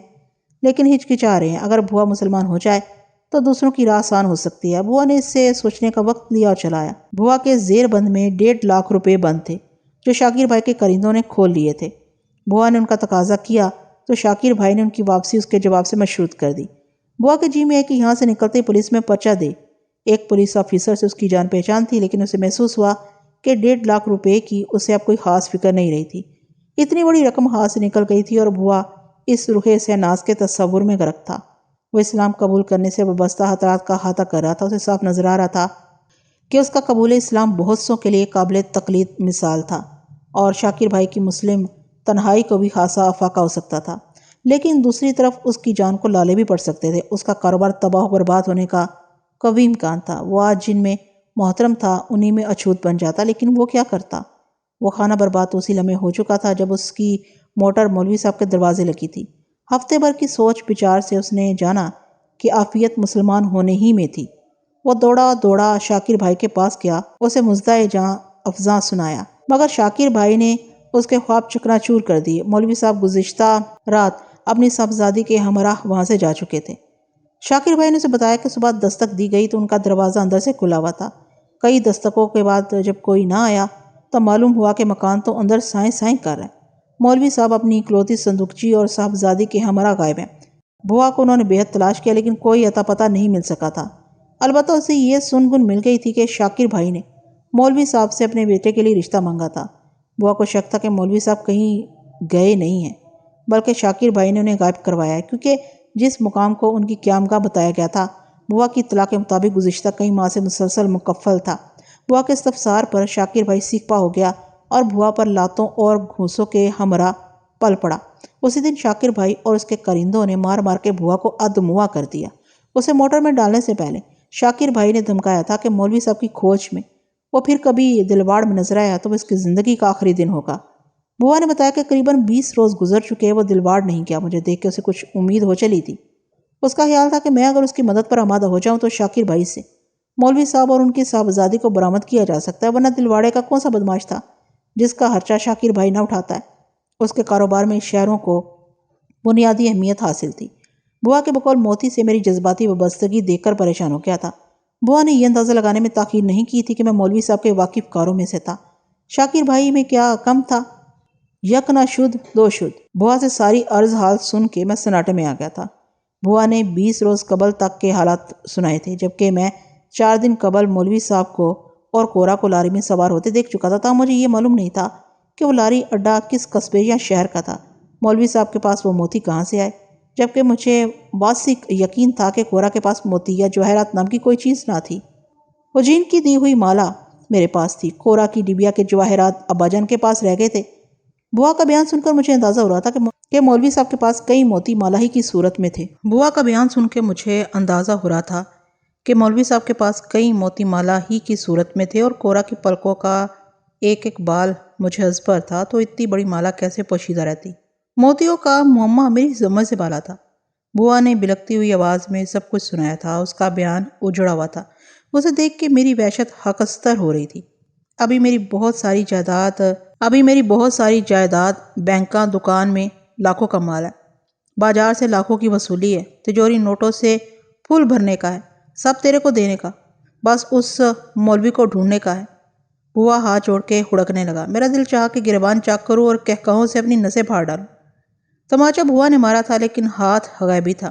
لیکن ہچکچا رہے ہیں۔ اگر بھوا مسلمان ہو جائے تو دوسروں کی راہ آسان ہو سکتی ہے۔ بھوا نے اس سے سوچنے کا وقت لیا اور چلایا۔ بھوا کے زیر بند میں 1.5 لاکھ روپے بند تھے جو شاکر بھائی کے کارندوں نے کھول لیے تھے۔ بھوا نے ان کا تقاضا کیا تو شاکر بھائی نے ان کی واپسی اس کے جواب سے مشروط کر دی۔ بھوا کے جی میں ہے کہ یہاں سے نکلتے ہی پولیس میں پرچہ دے۔ ایک پولیس آفیسر سے اس کی جان پہچان تھی، لیکن اسے محسوس ہوا کہ 1.5 لاکھ روپے کی اسے اب کوئی خاص فکر نہیں رہی تھی۔ اتنی بڑی رقم ہاتھ سے نکل گئی تھی اور بھوا اس رخ سہناز کے تصور میں غرق تھا۔ وہ اسلام قبول کرنے سے وابستہ خطرات کا احاطہ کر رہا تھا۔ اسے صاف نظر آ رہا تھا کہ اس کا قبول اسلام بہت سوں کے لیے قابل تقلید مثال تھا، اور شاکر بھائی کی مسلم تنہائی کو بھی خاصا افاقہ ہو سکتا تھا۔ لیکن دوسری طرف اس کی جان کو لالے بھی پڑ سکتے تھے۔ اس کا کاروبار تباہ و برباد ہونے کا قوی امکان تھا۔ وہ آج جن میں محترم تھا انہی میں اچھوت بن جاتا، لیکن وہ کیا کرتا؟ وہ خانہ برباد تو اسی لمحے ہو چکا تھا جب اس کی موٹر مولوی صاحب کے دروازے لگی تھی۔ ہفتے بھر کی سوچ بچار سے اس نے جانا کہ عافیت مسلمان ہونے ہی میں تھی۔ وہ دوڑا دوڑا شاکر بھائی کے پاس گیا، اسے مزدہ جاں افزاں سنایا، مگر شاکر بھائی نے اس کے خواب چکنا چور کر دیے۔ مولوی صاحب گزشتہ رات اپنی صاحبزادی کے ہمراہ وہاں سے جا چکے تھے۔ شاکر بھائی نے اسے بتایا کہ صبح دستک دی گئی تو ان کا دروازہ اندر سے کھلا ہوا تھا۔ کئی دستکوں کے بعد جب کوئی نہ آیا تو معلوم ہوا کہ مکان تو اندر سائیں سائیں کر رہا ہے۔ مولوی صاحب اپنی اکلوتی صندوقچی اور صاحبزادی کے ہمراہ غائب ہیں۔ بھوا کو انہوں نے بےحد تلاش کیا، لیکن کوئی اتا پتہ نہیں مل سکا تھا۔ البتہ اسے یہ سن گن مل گئی تھی کہ شاکر بھائی نے مولوی صاحب سے اپنے بیٹے کے لیے رشتہ مانگا تھا۔ بھوا کو شک تھا کہ مولوی صاحب کہیں گئے نہیں ہیں، بلکہ شاکر بھائی نے انہیں غائب کروایا ہے، کیونکہ جس مقام کو ان کی قیامگاہ بتایا گیا تھا بھوا کی اطلاع کے مطابق گزشتہ کئی ماہ سے مسلسل مکفل تھا۔ بھوا کے استفسار پر شاکر بھائی سیکھ پا ہو گیا اور بھوا پر لاتوں اور گھونسوں کے ہمراہ پل پڑا۔ اسی دن شاکر بھائی اور اس کے کارندوں نے مار مار کے بھوا کو ادموا کر دیا۔ اسے موٹر میں ڈالنے سے پہلے شاکر بھائی نے دھمکایا تھا کہ مولوی صاحب کی کھوج میں وہ پھر کبھی دلواڑ میں نظر آیا تو وہ اس کی زندگی کا آخری دن ہوگا۔ بھوا نے بتایا کہ قریباً 20 روز گزر چکے، وہ دلواڑ نہیں کیا۔ مجھے دیکھ کے اسے کچھ امید ہو چلی تھی۔ اس کا خیال تھا کہ میں اگر اس کی مدد پر آمادہ ہو جاؤں تو شاکر بھائی سے مولوی صاحب اور ان کی صاحبزادی کو برآمد کیا جا سکتا ہے، ورنہ دلواڑے کا کون سا بدماش تھا جس کا خرچہ شاکر بھائی نہ اٹھاتا ہے۔ اس کے کاروبار میں شہروں کو بنیادی اہمیت حاصل تھی۔ بھوا کے بقول موتی سے میری جذباتی وابستگی دیکھ کر پریشان ہو گیا تھا۔ بوا نے یہ اندازہ لگانے میں تاخیر نہیں کی تھی کہ میں مولوی صاحب کے واقف کاروں میں سے تھا۔ شاکر بھائی میں کیا کم تھا؟ یک نہ شد دو شد۔ بوا سے ساری عرض حال سن کے میں سناٹے میں آ گیا تھا۔ بوا نے 20 روز قبل تک کے حالات سنائے تھے، جبکہ میں 4 دن قبل مولوی صاحب کو اور کورا کو لاری میں سوار ہوتے دیکھ چکا تھا۔ مجھے یہ معلوم نہیں تھا کہ وہ لاری اڈا کس قصبے یا شہر کا تھا۔ مولوی صاحب کے پاس وہ موتی کہاں سے آئے، جبکہ مجھے واثق یقین تھا کہ کورا کے پاس موتی یا جواہرات نام کی کوئی چیز نہ تھی۔ وہ جین کی دی ہوئی مالا میرے پاس تھی، کورا کی ڈبیا کے جواہرات ابا جان کے پاس رہ گئے تھے۔ بوا کا بیان سن کر مجھے اندازہ ہو رہا تھا کہ مولوی صاحب کے پاس کئی موتی مالا ہی کی صورت میں تھے۔ بوا کا بیان سن کے مجھے اندازہ ہو رہا تھا کہ مولوی صاحب کے پاس کئی موتی مالا ہی کی صورت میں تھے، اور کورا کی پلکوں کا ایک ایک بال مجھے پر تھا، تو اتنی بڑی مالا کیسے پوشیدہ رہتی؟ موتیوں کا معمہ میری سمجھ سے بالا تھا۔ بوا نے بلکتی ہوئی آواز میں سب کچھ سنایا تھا۔ اس کا بیان اجڑا ہوا تھا۔ اسے دیکھ کے میری وحشت حقستر ہو رہی تھی۔ ابھی میری بہت ساری جائیداد بینکاں دکان میں لاکھوں کا مال ہے، بازار سے لاکھوں کی وصولی ہے، تجوری نوٹوں سے پھول بھرنے کا ہے، سب تیرے کو دینے کا، بس اس مولوی کو ڈھونڈنے کا ہے۔ بوا ہاتھ جوڑ کے ہڑکنے لگا۔ میرا دل چاہا کہ گریبان چاک کروں اور کہکہوں سے اپنی نسیں پھاڑ ڈالوں۔ تماچا بوا نے مارا تھا، لیکن ہاتھ غیبی تھا۔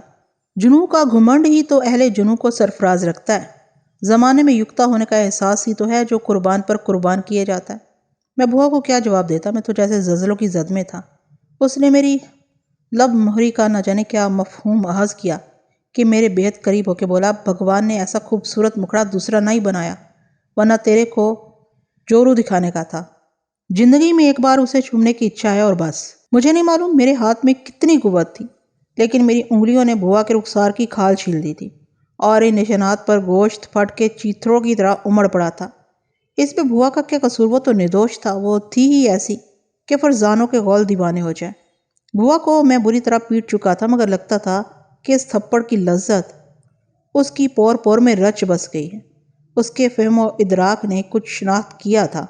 جنوں کا گھمنڈ ہی تو اہل جنوں کو سرفراز رکھتا ہے۔ زمانے میں یکتا ہونے کا احساس ہی تو ہے جو قربان پر قربان کیے جاتا ہے۔ میں بوا کو کیا جواب دیتا؟ میں تو جیسے زلزلوں کی زد میں تھا۔ اس نے میری لب مہری کا نہ جانے کیا مفہوم اخذ کیا کہ میرے بہت قریب ہو کے بولا، بھگوان نے ایسا خوبصورت مکھڑا دوسرا نہیں بنایا، ورنہ تیرے کو جورو دکھانے کا تھا۔ زندگی میں ایک بار اسے چھونے کی اچھا ہے اور بس۔ مجھے نہیں معلوم میرے ہاتھ میں کتنی قوت تھی، لیکن میری انگلیوں نے بوا کے رخسار کی کھال چھیل دی تھی، اور ان نشانات پر گوشت پھٹ کے چیتھڑوں کی طرح امڑ پڑا تھا۔ اس پہ بوا کا کیا قصور؟ وہ تو ندوش تھا، وہ تھی ہی ایسی کہ فرزانوں کے غول دیوانے ہو جائے۔ بوا کو میں بری طرح پیٹ چکا تھا، مگر لگتا تھا کہ اس تھپڑ کی لذت اس کی پور پور میں رچ بس گئی ہے۔ اس کے فہم و ادراک نے کچھ شناخت کیا تھا۔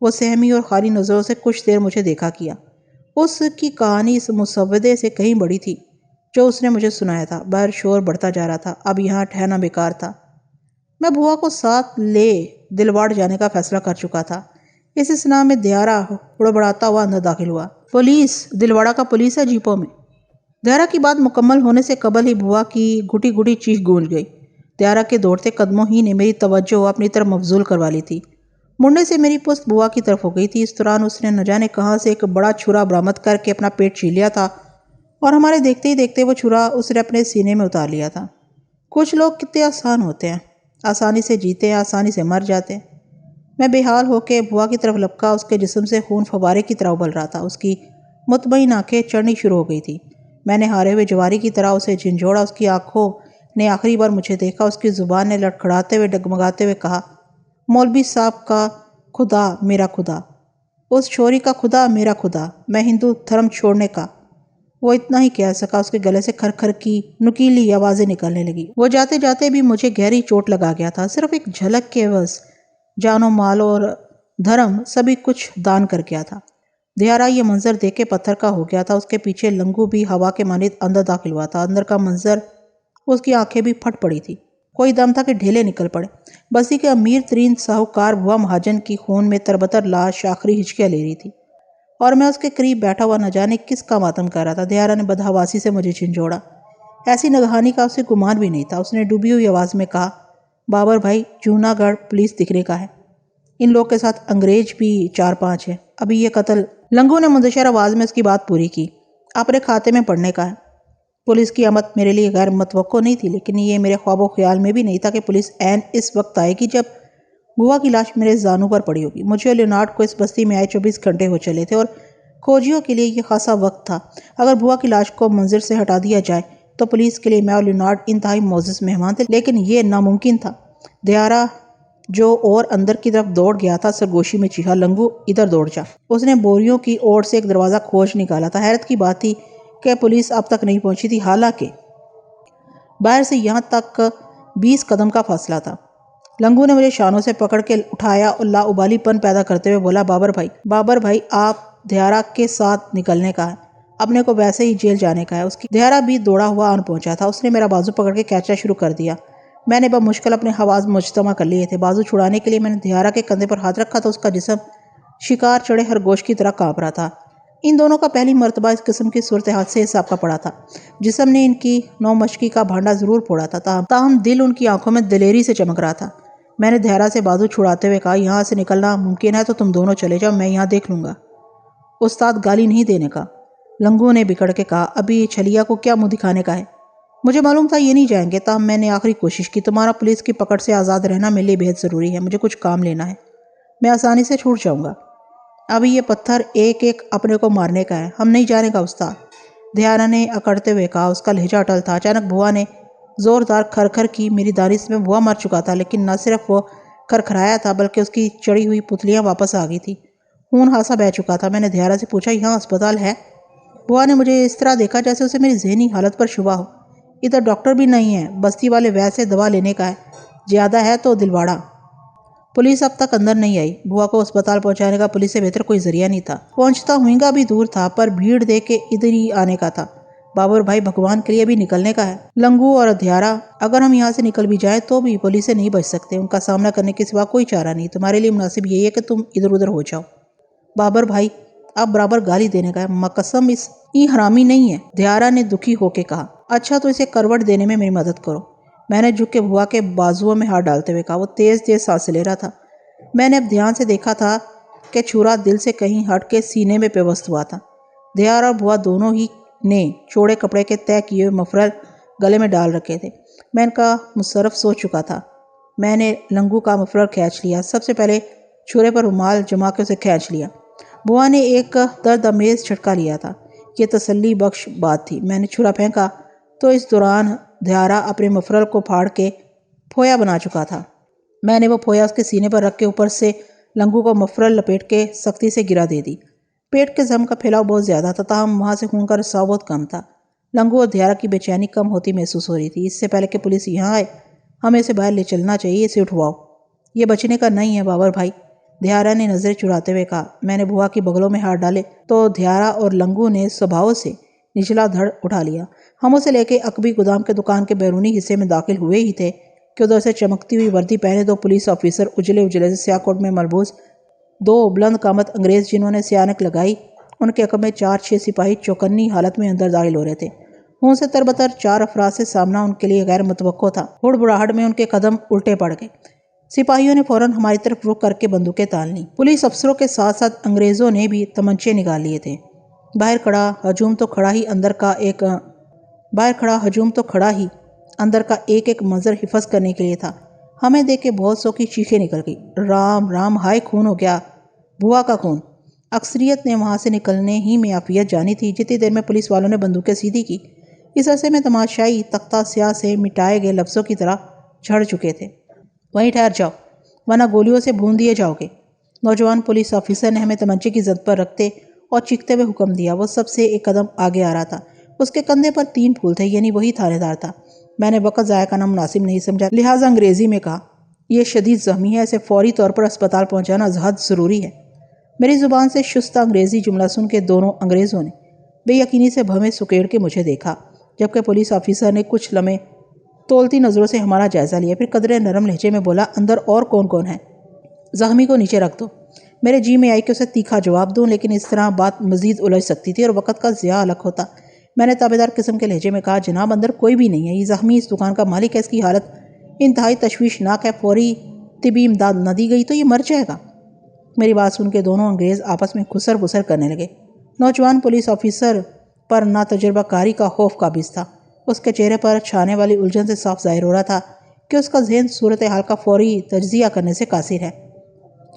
وہ سہمی اور خالی نظروں سے کچھ دیر مجھے دیکھا کیا۔ اس کی کہانی اس مسودے سے کہیں بڑی تھی جو اس نے مجھے سنایا تھا۔ باہر شور بڑھتا جا رہا تھا، اب یہاں ٹھہرنا بیکار تھا۔ میں بوا کو ساتھ لے دلواڑ جانے کا فیصلہ کر چکا تھا۔ اس اسنا میں دیارہ ہڑبڑاتا ہوا اندر داخل ہوا۔ پولیس! دلواڑہ کا پولیس ہے جیپوں میں۔ دیارہ کی بات مکمل ہونے سے قبل ہی بوا کی گھٹی گھٹی چیخ گونج گئی۔ دیارہ کے دوڑتے قدموں ہی نے میری توجہ اپنی طرف مبذول کروا لی تھی۔ مڑنے سے میری پشت بوا کی طرف ہو گئی تھی۔ اس دوران اس نے نہ جانے کہاں سے ایک بڑا چھرا برآمد کر کے اپنا پیٹ چھیل لیا تھا، اور ہمارے دیکھتے ہی دیکھتے وہ چھرا اس نے اپنے سینے میں اتار لیا تھا۔ کچھ لوگ کتنے آسان ہوتے ہیں، آسانی سے جیتے ہیں، آسانی سے مر جاتے ہیں۔ میں بے حال ہو کے بوا کی طرف لپکا۔ اس کے جسم سے خون فوارے کی طرح ابل رہا تھا۔ اس کی مطمئن آنکھیں چڑھنی شروع ہو گئی تھی۔ میں نے ہارے ہوئے جواری کی طرح اسے جھنجھوڑا۔ اس کی آنکھوں نے آخری بار مجھے دیکھا۔ اس کی زبان نے لڑکھڑاتے ہوئے ڈگمگاتے ہوئے کہا، مولوی صاحب کا خدا میرا خدا، اس چھوری کا خدا میرا خدا، میں ہندو دھرم چھوڑنے کا۔ وہ اتنا ہی کہہ سکا۔ اس کے گلے سے کھر کھر کی نکیلی آوازیں نکلنے لگی۔ وہ جاتے جاتے بھی مجھے گہری چوٹ لگا گیا تھا۔ صرف ایک جھلک کے عوض جان و مال اور دھرم سبھی کچھ دان کر گیا تھا۔ دیارہ یہ منظر دیکھ کے پتھر کا ہو گیا تھا۔ اس کے پیچھے لنگو بھی ہوا کے مانند اندر داخل ہوا تھا۔ اندر کا منظر، اس کی آنکھیں بھی پھٹ پڑی تھی۔ کوئی دم تھا کہ ڈھیلے نکل پڑے۔ بستی کے امیر ترین ساہوکار بوا مہاجن کی خون میں تربتر لاش آخری ہچکیاں لے رہی تھی، اور میں اس کے قریب بیٹھا ہوا نہ جانے کس کا ماتم کر رہا تھا۔ دیارہ نے بدحواسی سے مجھے جھنجھوڑا۔ ایسی نگہانی کا اسے گمان بھی نہیں تھا۔ اس نے ڈوبی ہوئی آواز میں کہا، بابر بھائی، جونا گڑھ پولیس دکھنے کا ہے۔ ان لوگ کے ساتھ انگریز بھی 4-5 ہیں۔ ابھی یہ قتل۔ لنگو نے منتشر آواز میں اس کی بات پوری کی۔ اپنے کھاتے میں پڑنے کا ہے۔ پولیس کی آمد میرے لیے غیر متوقع نہیں تھی، لیکن یہ میرے خواب و خیال میں بھی نہیں تھا کہ پولیس عین اس وقت آئے گی جب بوا کی لاش میرے زانوں پر پڑی ہوگی۔ مجھے اور لیونارڈ کو اس بستی میں آئے 24 گھنٹے ہو چلے تھے، اور کھوجیوں کے لیے یہ خاصا وقت تھا۔ اگر بوا کی لاش کو منظر سے ہٹا دیا جائے تو پولیس کے لیے میں اور لیونارڈ انتہائی معزز مہمان تھے، لیکن یہ ناممکن تھا۔ دیارہ جو اور اندر کی طرف دوڑ گیا تھا سرگوشی میں چیخا، لنگو ادھر دوڑ جا۔ اس نے بوریوں کی اوڑ سے ایک دروازہ کھوج نکالا تھا۔ حیرت کی بات تھی کہ پولیس اب تک نہیں پہنچی تھی، حالانکہ باہر سے یہاں تک 20 قدم کا فاصلہ تھا۔ لنگو نے مجھے شانوں سے پکڑ کے اٹھایا اور لاابالی پن پیدا کرتے ہوئے بولا، بابر بھائی آپ دیارہ کے ساتھ نکلنے کا ہے، اپنے کو ویسے ہی جیل جانے کا ہے۔ اس کی دیارہ بھی دوڑا ہوا آن پہنچا تھا۔ اس نے میرا بازو پکڑ کے کھینچنا شروع کر دیا۔ میں نے بمشکل اپنے حواس مجتمع کر لیے تھے۔ بازو چھڑانے کے لیے میں نے دھیارا کے کندھے پر ہاتھ رکھا تو اس کا جسم شکار چڑھے خرگوش کی طرح کانپ رہا تھا۔ ان دونوں کا پہلی مرتبہ اس قسم کی صورتحال سے حساب کا پڑا تھا۔ جسم نے ان کی نو مشقی کا بھانڈا ضرور پھوڑا تھا، تاہم دل ان کی آنکھوں میں دلیری سے چمک رہا تھا۔ میں نے دھیارا سے بازو چھڑاتے ہوئے کہا، یہاں سے نکلنا ممکن ہے تو تم دونوں چلے جاؤ، میں یہاں دیکھ لوں گا۔ استاد گالی نہیں دینے کا، لنگو نے بگڑ کے کہا، ابھی چھلیا کو کیا منہ دکھانے کا ہے؟ مجھے معلوم تھا یہ نہیں جائیں گے، تاہم میں نے آخری کوشش کی۔ تمہارا پولیس کی پکڑ سے آزاد رہنا میرے لیے بہت ضروری ہے، مجھے کچھ کام لینا ہے، میں آسانی سے چھوٹ جاؤں گا۔ ابھی یہ پتھر ایک ایک اپنے کو مارنے کا ہے، ہم نہیں جانے کا استاد، دھیارا نے اکڑتے ہوئے کہا۔ اس کا لہجہ اٹل تھا۔ اچانک بھوا نے زوردار کھرکھر کی۔ میری دانش میں بھوا مر چکا تھا، لیکن نہ صرف وہ کھرکھرایا تھا بلکہ اس کی چڑی ہوئی پتلیاں واپس آ گئی تھی، خون ہاسا بہہ چکا تھا۔ میں نے دھیارا سے پوچھا، یہاں اسپتال ہے؟ بھوا نے مجھے اس طرح دیکھا جیسے اسے میری ذہنی حالت پر شبہ ہو۔ ادھر ڈاکٹر بھی نہیں ہے، بستی والے ویسے سے دوا لینے کا ہے، زیادہ ہے تو دلواڑا۔ پولیس اب تک اندر نہیں آئی۔ بھوا کو اسپتال پہنچانے کا پولیس سے بہتر کوئی ذریعہ نہیں تھا۔ پہنچتا ہوئیں بھی دور تھا، پر بھیڑ دیکھ کے ادھر ہی آنے کا تھا۔ بابر بھائی، بھگوان کے لیے بھی نکلنے کا ہے۔ لنگو اور دھیارا، اگر ہم یہاں سے نکل بھی جائیں تو بھی پولیس سے نہیں بچ سکتے، ان کا سامنا کرنے کے سوا کوئی چارہ نہیں۔ تمہارے لیے مناسب یہی ہے کہ تم ادھر ادھر ہو جاؤ۔ بابر بھائی، اب برابر گالی دینے کا ہے، مقسم اس حرامی نہیں ہے، دھیارا نے دکھی ہو کے کہا۔ اچھا تو اسے کروٹ دینے میں میری مدد کرو، میں نے جھک کے بھوا کے بازوؤں میں ہاتھ ڈالتے ہوئے کہا۔ وہ تیز تیز سانس لے رہا تھا۔ میں نے اب دھیان سے دیکھا تھا کہ چھرا دل سے کہیں ہٹ کے سینے میں پیوست ہوا تھا۔ دھیارا اور بھوا دونوں ہی نے چوڑے کپڑے کے طے کیے ہوئے مفرل گلے میں ڈال رکھے تھے۔ میں ان کا مصرف سوچ چکا تھا۔ میں نے لنگو کا مفرل کھینچ لیا، سب سے پہلے چھرے پر رومال جما کے اسے کھینچ لیا۔ بھوا نے ایک درد آمیز جھٹکا لیا تھا، یہ تسلی بخش بات تھی۔ میں نے چھرا پھینکا تو اس دوران دھیارا اپنے مفرل کو پھاڑ کے پھویا بنا چکا تھا۔ میں نے وہ پھویا اس کے سینے پر رکھ کے اوپر سے لنگو کو مفرل لپیٹ کے سختی سے گرا دے دی۔ پیٹ کے زخم کا پھیلاؤ بہت زیادہ تھا، تاہم وہاں سے خون کا رساؤ بہت کم تھا۔ لنگو اور دھیارا کی بے چینی کم ہوتی محسوس ہو رہی تھی۔ اس سے پہلے کہ پولیس یہاں آئے، ہمیں اسے باہر لے چلنا چاہیے، اسے اٹھواؤ۔ یہ بچنے کا نہیں ہے بابر بھائی، دھیارا نے نظریں چراتے ہوئے کہا۔ میں نے بھوا کی بغلوں میں ہاتھ ڈالے تو دھیارا اور لنگو نے سبھاؤ سے نچلا دھڑ اٹھا لیا۔ ہم اسے لے کے عقبی گودام کے دکان کے بیرونی حصے میں داخل ہوئے ہی تھے کہ ادھر سے چمکتی ہوئی وردی پہنے دو پولیس آفیسر، اجلے اجلے سے سیاہ کوٹ میں ملبوس، دو بلند قامت انگریز جنہوں نے سیانک لگائی، ان کے عقب میں 4-6 سپاہی چوکنی حالت میں اندر داخل ہو رہے تھے۔ خون سے تربتر 4 افراد سے سامنا ان کے لیے غیر متوقع تھا۔ ہڑبڑاہٹ میں ان کے قدم الٹے پڑ گئے۔ سپاہیوں نے فوراً ہماری طرف رخ کر کے بندوقیں تان لیں۔ پولیس افسروں کے ساتھ ساتھ انگریزوں نے بھی تمنچے نکال لیے تھے۔ باہر کھڑا ہجوم تو کھڑا ہی اندر کا ایک ایک منظر حفظ کرنے کے لیے تھا۔ ہمیں دیکھ کے بہت سو کی چیخیں نکل گئی، رام رام، ہائے خون ہو گیا، بھوا کا خون۔ اکثریت نے وہاں سے نکلنے ہی میں عافیت جانی تھی۔ جتنی دیر میں پولیس والوں نے بندوقیں سیدھی کی، اس عرصے میں تماشائی تختہ سیاہ سے مٹائے گئے لفظوں کی طرح جھڑ چکے تھے۔ وہیں ٹھہر جاؤ ورنہ گولیوں سے بھون دیے جاؤ گے، نوجوان پولیس آفیسر نے ہمیں تمنچے کی زد پر رکھتے اور چیختے ہوئے حکم دیا۔ وہ سب سے ایک قدم آگے آ رہا تھا، اس کے کندھے پر 3 پھول تھے، یعنی وہی تھانے دار تھا۔ میں نے وقت ضائع کرنا مناسب نہیں سمجھا، لہٰذا انگریزی میں کہا، یہ شدید زخمی ہے، اسے فوری طور پر اسپتال پہنچانا حد ضروری ہے۔ میری زبان سے شستہ انگریزی جملہ سن کے دونوں انگریزوں نے بے یقینی سے بھویں سکیڑ کے مجھے دیکھا، جبکہ پولیس آفیسر نے کچھ لمحے تولتی نظروں سے ہمارا جائزہ لیا، پھر قدرے نرم لہجے میں بولا، اندر اور کون کون ہے؟ زخمی کو نیچے رکھ دو۔ میرے جی میں آئی کہ اسے تیکھا جواب دوں، لیکن اس طرح بات مزید الجھ سکتی تھی اور وقت کا ضیاع الگ ہوتا۔ میں نے تابعدار قسم کے لہجے میں کہا، جناب اندر کوئی بھی نہیں ہے، یہ زخمی اس دکان کا مالک ہے، اس کی حالت انتہائی تشویشناک ہے، فوری طبی امداد نہ دی گئی تو یہ مر جائے گا۔ میری بات سن کے دونوں انگریز آپس میں خسر بسر کرنے لگے۔ نوجوان پولیس آفیسر پر ناتجربہ کاری کا خوف قابض تھا۔ اس کے چہرے پر چھانے والی الجھن سے صاف ظاہر ہو رہا تھا کہ اس کا ذہن صورتحال کا فوری تجزیہ کرنے سے قاصر ہے۔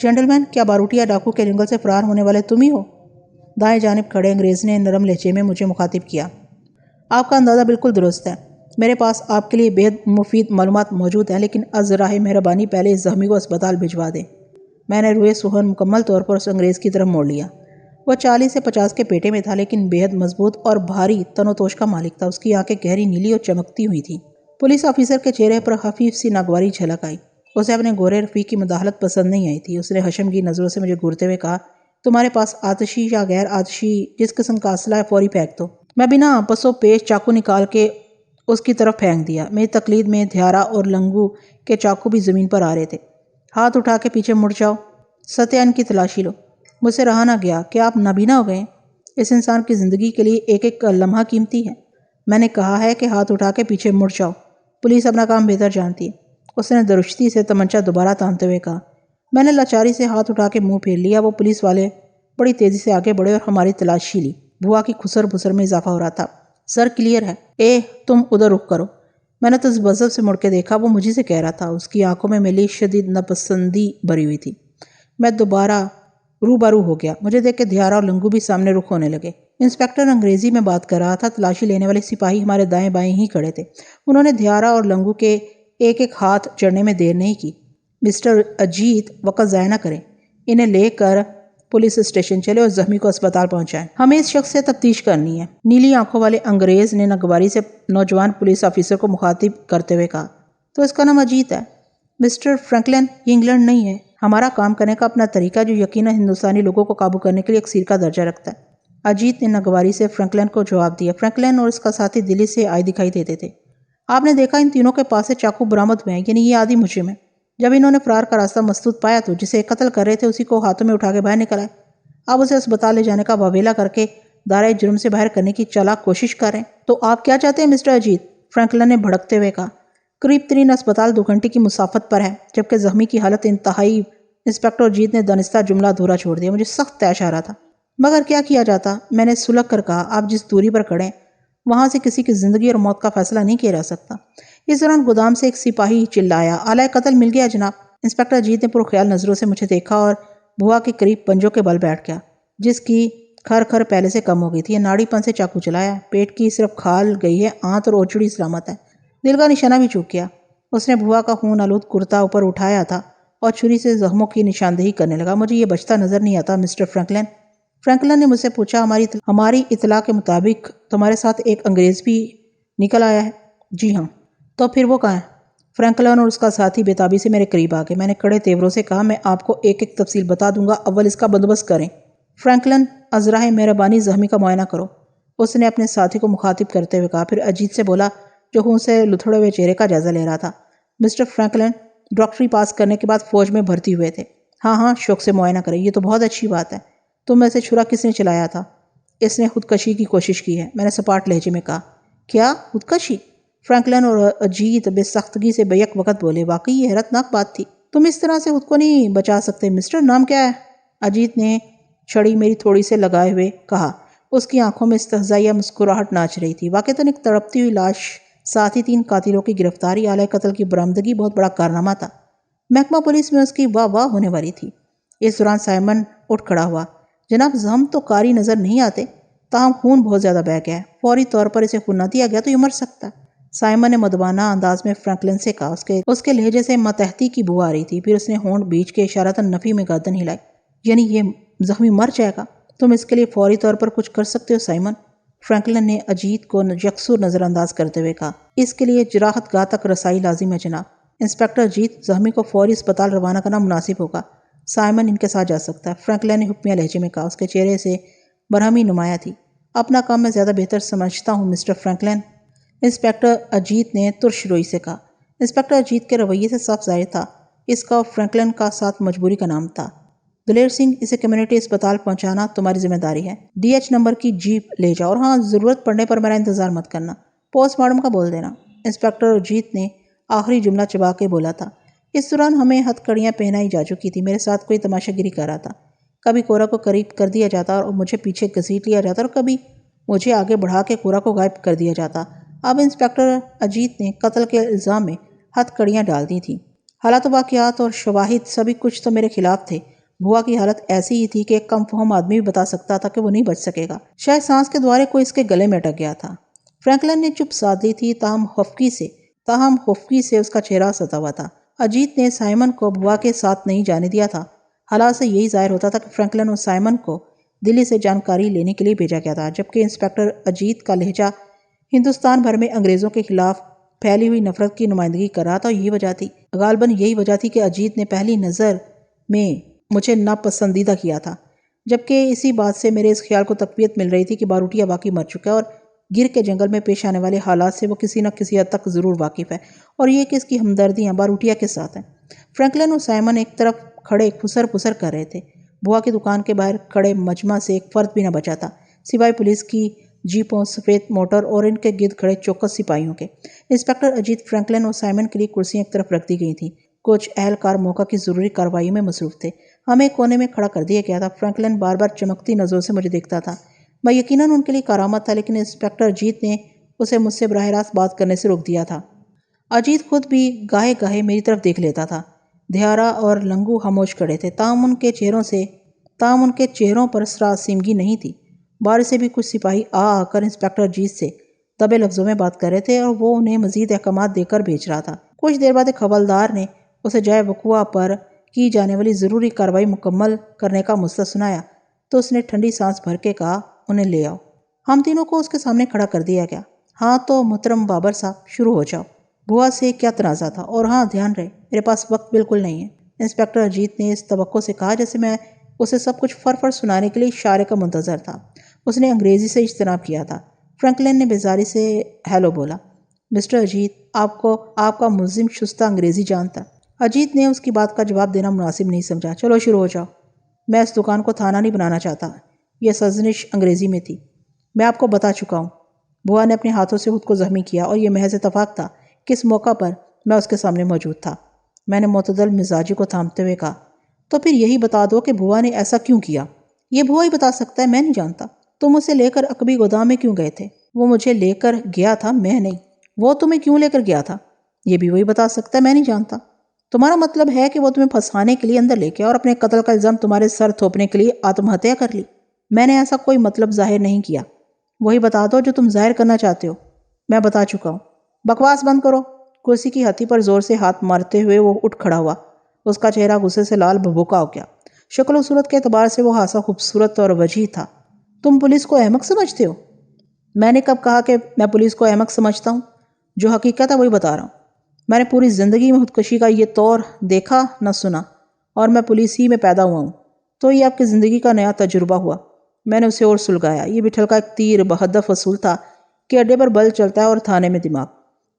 جنٹلمین، کیا باروٹیا ڈاکو کے جنگل سے فرار ہونے والے تم ہی ہو؟ دائیں جانب کھڑے انگریز نے نرم لہجے میں مجھے مخاطب کیا۔ آپ کا اندازہ بالکل درست ہے، میرے پاس آپ کے لیے بے حد مفید معلومات موجود ہیں، لیکن از راہ مہربانی پہلے اس زخمی کو اسپتال بھجوا دیں۔ میں نے روئے سوہن مکمل طور پر اس انگریز کی طرف موڑ لیا۔ وہ 40 سے 50 کے پیٹے میں تھا، لیکن بے حد مضبوط اور بھاری تن و توش کا مالک تھا۔ اس کی آنکھیں گہری نیلی اور چمکتی ہوئی تھیں۔ پولیس آفیسر کے چہرے پر خفیف سی ناگواری جھلک آئی۔ اسے اپنے گورے رفیق کی مداخلت پسند نہیں آئی تھی۔ اس نے حشمگین نظروں سے مجھے گھورتے ہوئے کہا، تمہارے پاس آتشی یا غیر آتشی جس قسم کا اسلحہ ہے فوری پھینک دو۔ میں بنا پس و پیش چاقو نکال کے اس کی طرف پھینک دیا۔ میری تقلید میں دھیارا اور لنگو کے چاقو بھی زمین پر آ رہے تھے۔ ہاتھ اٹھا کے پیچھے مڑ جاؤ، ستیہ ان کی تلاشی لو۔ مجھ سے رہا نہ گیا۔ کیا آپ نابینا ہو گئے ہیں؟ اس انسان کی زندگی کے لیے ایک ایک لمحہ قیمتی ہے۔ میں نے کہا ہے کہ ہاتھ اٹھا کے پیچھے مڑ جاؤ۔ پولیس اپنا کام بہتر جانتی ہے۔ اس نے درشتی سے تمنچا دوبارہ تانتے ہوئے کہا۔ میں نے لاچاری سے ہاتھ اٹھا کے منہ پھیر لیا۔ وہ پولیس والے بڑی تیزی سے آگے بڑھے اور ہماری تلاشی لی۔ بھوا کی خسر بسر میں اضافہ ہو رہا تھا۔ سر کلیئر ہے۔ تم ادھر رخ کرو۔ میں نے تذبذب سے مڑ کے دیکھا۔ وہ مجھے سے کہہ رہا تھا۔ اس کی آنکھوں میں میلی شدید ناپسندی بھری ہوئی تھی۔ میں دوبارہ روبرو ہو گیا۔ مجھے دیکھ کے دھیارا اور لنگو بھی سامنے رخ ہونے لگے۔ انسپکٹر انگریزی میں بات کر رہا تھا۔ تلاشی لینے والے سپاہی ہمارے دائیں بائیں ہی کھڑے تھے۔ انہوں نے دھیارا اور لنگو کے ایک ایک ہاتھ جڑنے میں دیر نہیں کی۔ مسٹر اجیت، وقت ضائع نہ کریں۔ انہیں لے کر پولیس اسٹیشن چلے اور زخمی کو اسپتال پہنچائیں۔ ہمیں اس شخص سے تفتیش کرنی ہے۔ نیلی آنکھوں والے انگریز نے ناگواری سے نوجوان پولیس آفیسر کو مخاطب کرتے ہوئے کہا۔ تو اس کا نام اجیت ہے؟ مسٹر فرینکلن، یہ انگلینڈ نہیں ہے۔ ہمارا کام کرنے کا اپنا طریقہ جو یقیناً ہندوستانی لوگوں کو قابو کرنے کے لیے ایک سیر کا درجہ رکھتا ہے۔ اجیت نے ناگواری سے فرینکلن کو جواب دیا۔ فرینکلن اور اس کا ساتھی دلی سے آئے دکھائی دیتے تھے۔ آپ نے دیکھا ان تینوں کے پاس سے چاقو برآمد ہوئے ہیں، یعنی یہ عادی مجرم ہے۔ جب انہوں نے فرار کا راستہ مسدود پایا تو جسے قتل کر رہے تھے اسی کو ہاتھوں میں اٹھا کے باہر نکل آئے۔ آپ اسے اسپتال لے جانے کا واویلا کر کے دائرۂ جرم سے باہر کرنے کی چالاک کوشش کر رہے ہیں۔ تو آپ کیا چاہتے ہیں مسٹر اجیت؟ فرینکلن نے بھڑکتے ہوئے کہا۔ قریب ترین اسپتال 2 گھنٹے کی مسافت پر ہے، جبکہ زخمی کی حالت انتہائی۔ انسپکٹر اجیت نے دانستہ جملہ ادھورا چھوڑ دیا۔ مجھے سخت طیش آ رہا تھا، مگر کیا کیا جاتا؟ میں نے سلگ کر کہا۔ آپ جس دوری پر کھڑے ہیں وہاں سے کسی کی زندگی اور موت کا فیصلہ نہیں کیا جا سکتا۔ اس دوران گودام سے ایک سپاہی چلایا۔ آلۂ قتل مل گیا جناب۔ انسپکٹر اجیت نے پرخیال نظروں سے مجھے دیکھا اور بھوا کے قریب پنجوں کے بل بیٹھ گیا، جس کی کھر کھر پہلے سے کم ہو گئی تھی۔ یہ ناڑی پن سے چاقو چلایا ہے۔ پیٹ کی صرف کھال گئی ہے، آنت اور اوچڑی سلامت ہے۔ دل کا نشانہ بھی چوک گیا۔ اس نے بھوا کا خون آلود کرتا اوپر اٹھایا تھا اور چھری سے زخموں کی نشاندہی کرنے لگا۔ مجھے یہ بچتا نظر نہیں آتا مسٹر فرینکلن۔ فرینکلن نے مجھ سے پوچھا۔ ہماری اطلاع کے مطابق تمہارے ساتھ ایک انگریز بھی نکل آیا ہے؟ جی ہاں۔ تو پھر وہ کہاں ہے؟ فرینکلن اور اس کا ساتھی بے تابی سے میرے قریب آ گئے۔ میں نے کڑے تیوروں سے کہا، میں آپ کو ایک ایک تفصیل بتا دوں گا، اول اس کا بندوبست کریں۔ فرینکلن، ازراہ مہربانی زخمی کا معائنہ کرو، اس نے اپنے ساتھی کو مخاطب کرتے ہوئے کہا۔ پھر اجیت سے بولا جو خون سے لتھڑے ہوئے چہرے کا جائزہ لے رہا تھا۔ مسٹر فرینکلن ڈاکٹری پاس کرنے کے بعد فوج میں بھرتی ہوئے تھے؟ ہاں، شوق سے معائنہ کریں۔ یہ تو بہت اچھی بات ہے۔ تم میں سے چھرا کس نے چلایا تھا؟ اس نے خودکشی کی کوشش کی ہے، میں نے سپاٹ لہجے میں کہا۔ کیا خودکشی؟ فرینکلن اور اجیت بے سختگی سے بیک وقت بولے۔ واقعی یہ حیرت ناک بات تھی۔ تم اس طرح سے خود کو نہیں بچا سکتے مسٹر، نام کیا ہے؟ اجیت نے چھڑی میری تھوڑی سے لگائے ہوئے کہا۔ اس کی آنکھوں میں استہزائیہ مسکراہٹ ناچ رہی تھی۔ واقعتاً ایک تڑپتی ہوئی لاش، ساتھ ہی 3 قاتلوں کی گرفتاری، آلۂ قتل کی برآمدگی بہت بڑا کارنامہ تھا۔ محکمہ پولیس میں اس کی واہ واہ ہونے والی تھی۔ اس دوران سائمن اٹھ کھڑا ہوا۔ جناب، زخم تو کاری نظر نہیں آتے، تاہم خون بہت زیادہ بہہ گیا ہے۔ فوری طور پر اسے خون نہ دیا گیا تو یہ مر سکتا ہے۔ سائمن نے مدبانہ انداز میں فرینکلن سے کہا۔ اس کے لہجے سے ماتحتی کی بو آ رہی تھی۔ پھر اس نے ہونٹ بیچ کے اشارتاً نفی میں گردن ہلائی۔ یعنی یہ زخمی مر جائے گا؟ تم اس کے لیے فوری طور پر کچھ کر سکتے ہو سائمن؟ فرینکلن نے اجیت کو یکسر نظر انداز کرتے ہوئے کہا۔ اس کے لیے جراحت گاہ تک رسائی لازم ہے جناب۔ انسپکٹر اجیت، زخمی کو فوری اسپتال روانہ کرنا مناسب ہوگا۔ سائمن ان کے ساتھ جا سکتا ہے، فرینکلن نے حکمیہ لہجے میں کہا۔ اس کے چہرے سے برہمی نمایاں تھی۔ اپنا کام میں زیادہ بہتر سمجھتا ہوں مسٹر فرینکلن، انسپکٹر اجیت نے ترش روئی سے کہا۔ انسپکٹر اجیت کے رویے سے صاف ظاہر تھا اس کا اور فرینکلن کا ساتھ مجبوری کا نام تھا۔ دلیر سنگھ، اسے کمیونٹی اسپتال پہنچانا تمہاری ذمہ داری ہے۔ DH نمبر کی جیپ لے جاؤ، اور ہاں، ضرورت پڑنے پر میرا انتظار مت کرنا۔ پوسٹ مارٹم کا بول دینا۔ انسپکٹر اجیت نے آخری جملہ چبا کے بولا تھا۔ اس دوران ہمیں ہتھ کڑیاں پہنائی جا چکی تھی۔ میرے ساتھ کوئی تماشا گیری کر رہا تھا۔ کبھی کورا کو قریب کر دیا جاتا اور مجھے پیچھے گھسیٹ لیا جاتا، اور کبھی مجھے آگے بڑھا کے کورا کو غائب کر دیا جاتا۔ اب انسپکٹر اجیت نے قتل کے الزام میں ہتھ کڑیاں ڈال دی تھیں۔ حالات و واقعات اور شواہد سبھی کچھ تو میرے خلاف تھے۔ بھوا کی حالت ایسی ہی تھی کہ ایک کم فہم آدمی بھی بتا سکتا تھا کہ وہ نہیں بچ سکے گا۔ شاید سانس کے دوارے کوئی اس کے گلے میں اٹک گیا تھا۔ فرینکلن نے چپ سادھ لی تھی، تاہم خفگی سے اس کا چہرہ ستا ہوا تھا۔ اجیت نے سائمن کو بھوا کے ساتھ نہیں جانے دیا تھا۔ حالات سے یہی ظاہر ہوتا تھا کہ فرینکلن اور سائمن کو دلی سے جانکاری لینے کے لیے بھیجا گیا تھا، جبکہ انسپکٹر اجیت کا لہجہ ہندوستان بھر میں انگریزوں کے خلاف پھیلی ہوئی نفرت کی نمائندگی کر رہا تھا، اور یہی وجہ تھی، غالباً یہی وجہ تھی کہ اجیت نے پہلی نظر میں مجھے ناپسندیدہ کیا تھا، جبکہ اسی بات سے میرے اس خیال کو تقویت مل رہی تھی کہ باروٹیا واقعی مر چکا ہے اور گر کے جنگل میں پیش آنے والے حالات سے وہ کسی نہ کسی حد تک ضرور واقف ہے، اور یہ کہ اس کی ہمدردیاں باروٹیا کے ساتھ ہیں۔ فرینکلن اور سائمن ایک طرف کھڑے پھسر پھسر کر رہے تھے۔ بوا کی دکان کے باہر کھڑے مجمع سے ایک فرد بھی نہ بچا تھا، سوائے پولیس کی جیپوں، سفید موٹر اور ان کے گرد کھڑے چوکس سپاہیوں کے۔ انسپکٹر اجیت، فرینکلن اور سائمن کے لیے کرسیاں ایک طرف رکھ دی گئی تھیں۔ کچھ اہلکار موقع کی ضروری کارروائیوں میں مصروف تھے۔ ہمیں ایک کونے میں کھڑا کر دیا گیا تھا۔ فرینکلن بار بار چمکتی نظروں سے مجھے دیکھتا تھا۔ میں یقیناً ان کے لیے کارآمد تھا، لیکن انسپکٹر اجیت نے اسے مجھ سے براہ راست بات کرنے سے روک دیا تھا۔ اجیت خود بھی گاہے گاہے میری طرف دیکھ لیتا تھا۔ دھیارا اور لنگو خاموش کھڑے تھے، تاہم ان کے چہروں پر سراسیمگی نہیں تھی۔ باہر سے بھی کچھ سپاہی آ کر انسپکٹر اجیت سے دبے لفظوں میں بات کر رہے تھے، اور وہ انہیں مزید احکامات دے کر بھیج رہا تھا۔ کچھ دیر بعد ایک حوالدار نے اسے جائے وقوع پر کی جانے والی ضروری کارروائی مکمل کرنے کا مسئلہ سنایا تو اس نے ٹھنڈی سانس بھر کے کہا، انہیں لے آؤ۔ ہم تینوں کو اس کے سامنے کھڑا کر دیا گیا۔ ہاں تو محترم بابر صاحب، شروع ہو جاؤ۔ بوا سے کیا تنازع تھا؟ اور ہاں، دھیان رہے، میرے پاس وقت بالکل نہیں ہے، انسپکٹر اجیت نے اس توقع سے کہا جیسے میں اسے سب کچھ فر سنانے کے لیے اشارے کا منتظر تھا۔ اس نے انگریزی سے اجتناب کیا تھا۔ فرینکلن نے بیزاری سے ہیلو بولا۔ مسٹر اجیت، آپ کا ملزم شستہ انگریزی جانتا۔ اجیت نے اس کی بات کا جواب دینا مناسب نہیں سمجھا۔ چلو شروع ہو جاؤ۔ میں اس دکان کو تھانہ نہیں بنانا چاہتا۔ یہ سرزنش انگریزی میں تھی۔ میں آپ کو بتا چکا ہوں۔ بوا نے اپنے ہاتھوں سے خود کو زخمی کیا، اور یہ محض اتفاق تھا کہ اس موقع پر میں اس کے سامنے موجود تھا۔ میں نے معتدل مزاجی کو تھامتے ہوئے کہا، تو پھر یہی بتا دو کہ بوا نے ایسا کیوں کیا؟ یہ بوا ہی بتا سکتا ہے، میں نہیں جانتا۔ تم اسے لے کر عقبی گودام میں کیوں گئے تھے؟ وہ مجھے لے کر گیا تھا، میں نہیں۔ وہ تمہیں کیوں لے کر گیا تھا؟ یہ بھی وہی بتا سکتا ہے، میں نہیں جانتا۔ تمہارا مطلب ہے کہ وہ تمہیں پھنسانے کے لیے اندر لے کے اور اپنے قتل کا الزام تمہارے سر تھوپنے کے لیے آتم ہتیا کر لی؟ میں نے ایسا کوئی مطلب ظاہر نہیں کیا۔ وہی بتا دو جو تم ظاہر کرنا چاہتے ہو۔ میں بتا چکا ہوں۔ بکواس بند کرو۔ کرسی کی ہتھی پر زور سے ہاتھ مارتے ہوئے وہ اٹھ کھڑا ہوا۔ اس کا چہرہ غصے سے لال بھبوکا ہو گیا۔ شکل و صورت کے اعتبار سے وہ خاصا خوبصورت اور وجیح تھا۔ تم پولیس کو احمق سمجھتے ہو؟ میں نے کب کہا کہ میں پولیس کو احمق سمجھتا ہوں؟ جو حقیقت ہے وہی بتا رہا ہوں۔ میں نے پوری زندگی میں خودکشی کا یہ طور دیکھا نہ سنا، اور میں پولیس ہی میں پیدا ہوا ہوں، تو یہ آپ کی زندگی کا نیا تجربہ ہوا۔ میں نے اسے اور سلگایا۔ یہ بٹھل کا ایک تیر بہدف وصول تھا کہ اڈے پر بل چلتا ہے اور تھانے میں دماغ۔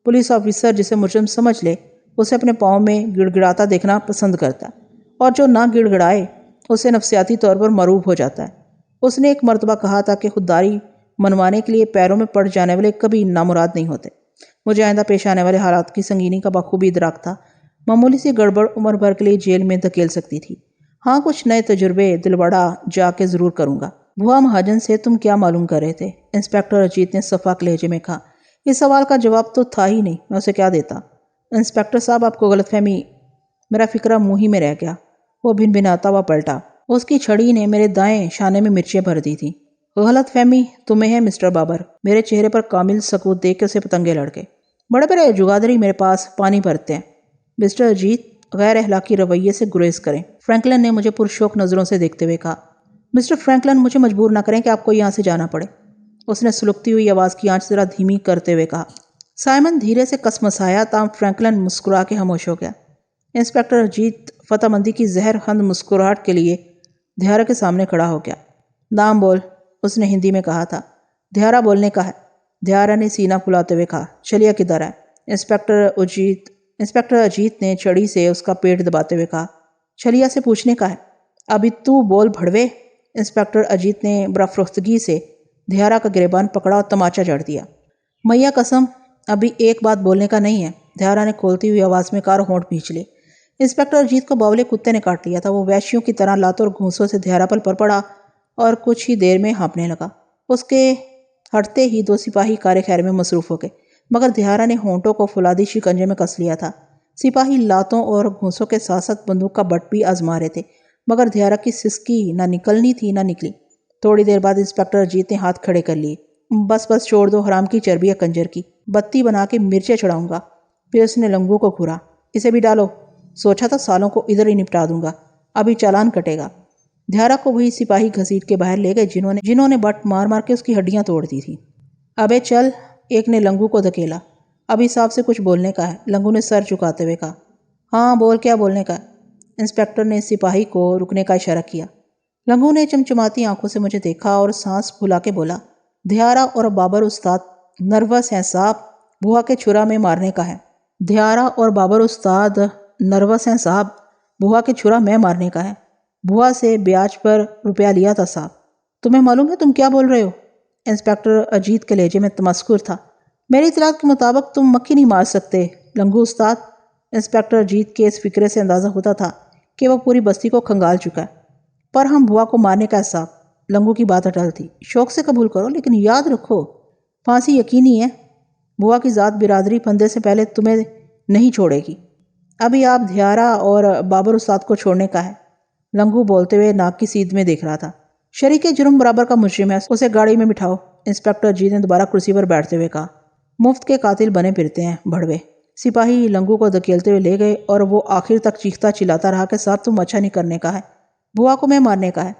پولیس آفیسر جسے مجرم سمجھ لے اسے اپنے پاؤں میں گڑ گڑاتا دیکھنا پسند کرتا ہے، اور جو نہ گڑ گڑائے اسے نفسیاتی طور پر مرعوب ہو جاتا ہے۔ اس نے ایک مرتبہ کہا تھا کہ خودداری منوانے کے لیے پیروں میں پڑ جانے والے کبھی نامراد نہیں ہوتے۔ مجھے آئندہ پیش آنے والے حالات کی سنگینی کا بخوبی ادراک تھا۔ معمولی سی گڑبڑ عمر بھر کے لیے جیل میں دھکیل سکتی تھی۔ ہاں، کچھ نئے تجربے دلبڑا جا کے ضرور کروں گا۔ بھوا مہاجن سے تم کیا معلوم کر رہے تھے؟ انسپکٹر اجیت نے صفاق لہجے میں کہا۔ اس سوال کا جواب تو تھا ہی نہیں، میں اسے کیا دیتا؟ انسپکٹر صاحب، آپ کو غلط فہمی۔ میرا فکرہ منہ ہی میں رہ گیا۔ وہ بھن بھناتا ہوا پلٹا۔ اس کی چھڑی نے میرے دائیں شانے میں مرچیں بھر دی تھی۔ غلط فہمی تمہیں ہے مسٹر بابر؟ میرے چہرے پر کامل سکوت دیکھ کے اسے پتنگے لڑ گئے۔ بڑے بڑے جگادری میرے پاس پانی بھرتے ہیں۔ مسٹر اجیت، غیر اخلاقی رویے سے گریز کریں، فرینکلن نے مجھے پرشوق نظروں سے دیکھتے ہوئے کہا۔ مسٹر فرینکلن، مجھے مجبور نہ کریں کہ آپ کو یہاں سے جانا پڑے، اس نے سلگتی ہوئی آواز کی آنچ ذرا دھیمی کرتے ہوئے کہا۔ سائمن دھیرے سے کسمسایا، تاہم فرینکلن مسکرا کے خاموش ہو گیا۔ انسپکٹر اجیت فتح مندی کی زہر خند مسکراہٹ کے لیے دھیارا کے سامنے کھڑا ہو گیا۔ نام بول، اس نے ہندی میں کہا تھا۔ دھیارا بولنے کا ہے، دھیارا نے سینہ پھلاتے ہوئے کہا۔ چلیا کدھر ہے؟ انسپکٹر اجیت نے چھڑی سے اس کا پیٹ دباتے ہوئے کہا۔ چلیا سے پوچھنے کا ہے۔ ابھی تو بول بھڑوے۔ انسپکٹر اجیت نے برافروختگی سے دھیارا کا گریبان پکڑا اور تماچا جڑ دیا۔ میاں قسم، ابھی ایک بات بولنے کا نہیں ہے، دھیارا نے کھولتی ہوئی آواز میں کہا اور ہونٹ بھینچ لیے۔ انسپکٹر اجیت کو باولے کتے نے کاٹ لیا تھا۔ وہ وحشیوں کی طرح لاتوں اور گھونسوں سے دھیارا پر پڑا اور کچھ ہی دیر میں ہانپنے لگا۔ اس کے ہٹتے ہی دو سپاہی کار خیر میں مصروف ہو گئے، مگر دھیارا نے ہونٹوں کو فولادی شکنجے میں کس لیا تھا۔ سپاہی لاتوں اور گھونسوں کے ساتھ ساتھ بندوق کا بٹ بھی آزما رہے تھے، مگر دھیارا کی سسکی نہ نکلنی تھی نہ نکلی۔ تھوڑی دیر بعد انسپکٹر اجیت نے ہاتھ کھڑے کر لیے۔ بس چھوڑ دو، حرام کی چربی ہے کنجر کی، بتی بنا کے مرچیں چڑھاؤں گا۔ پھر اس نے لنگو کو گھورا۔ اسے بھی ڈالو، سوچا تھا سالوں کو ادھر ہی نپٹا دوں گا، ابھی چالان کٹے گا۔ دھیارا کو وہی سپاہی گھسیٹ کے باہر لے گئے جنہوں نے بٹ مار مار کے اس کی ہڈیاں توڑ دی تھی۔ ابے چل، ایک نے لنگو کو دھکیلا۔ ابھی صاحب سے کچھ بولنے کا ہے، لنگو نے سر جھکاتے ہوئے کہا۔ ہاں بول، کیا بولنے کا ہے؟ انسپکٹر نے سپاہی کو رکنے کا اشارہ کیا۔ لنگو نے چمچماتی آنکھوں سے مجھے دیکھا اور سانس پھولا کے بولا۔ دھیارا اور بابر استاد نروس ہیں صاحب، بوا کے چھرا میں مارنے کا ہے۔ دھیارا اور بابر استاد نروس ہیں صاحب، بوا کے چھرا میں مارنے کا ہے۔ بوا سے بیاج پر روپیہ لیا تھا صاحب۔ تمہیں معلوم ہے تم کیا بول رہے ہو؟ انسپیکٹر اجیت کے لہجے میں تمسخر تھا۔ میری اطلاعات کے مطابق تم مکھی نہیں مار سکتے لنگو استاد۔ انسپیکٹر اجیت کے اس فکرے سے اندازہ ہوتا تھا کہ وہ پوری بستی کو کھنگال چکا ہے۔ پر ہم بوا کو مارنے کا ہے صاحب۔ لنگو کی بات اٹل تھی۔ شوق سے قبول کرو، لیکن یاد رکھو پھانسی یقینی ہے۔ بوا کی ذات برادری پھندے سے پہلے تمہیں نہیں چھوڑے گی۔ ابھی آپ دھیارا اور بابر استاد کو چھوڑنے کا ہے۔ لنگو بولتے ہوئے ناک کی سیدھ میں دیکھ رہا تھا۔ شریک جرم برابر کا مجرم ہے، اسے گاڑی میں بٹھاؤ۔ انسپیکٹر جی نے دوبارہ کرسی پر بیٹھتے ہوئے کہا۔ مفت کے قاتل بنے پھرتے ہیں بھڑوے۔ سپاہی لنگو کو دھکیلتے ہوئے لے گئے اور وہ آخر تک چیختا چلاتا رہا کہ صاحب تم اچھا نہیں کرنے کا ہے، بوا کو میں مارنے کا ہے۔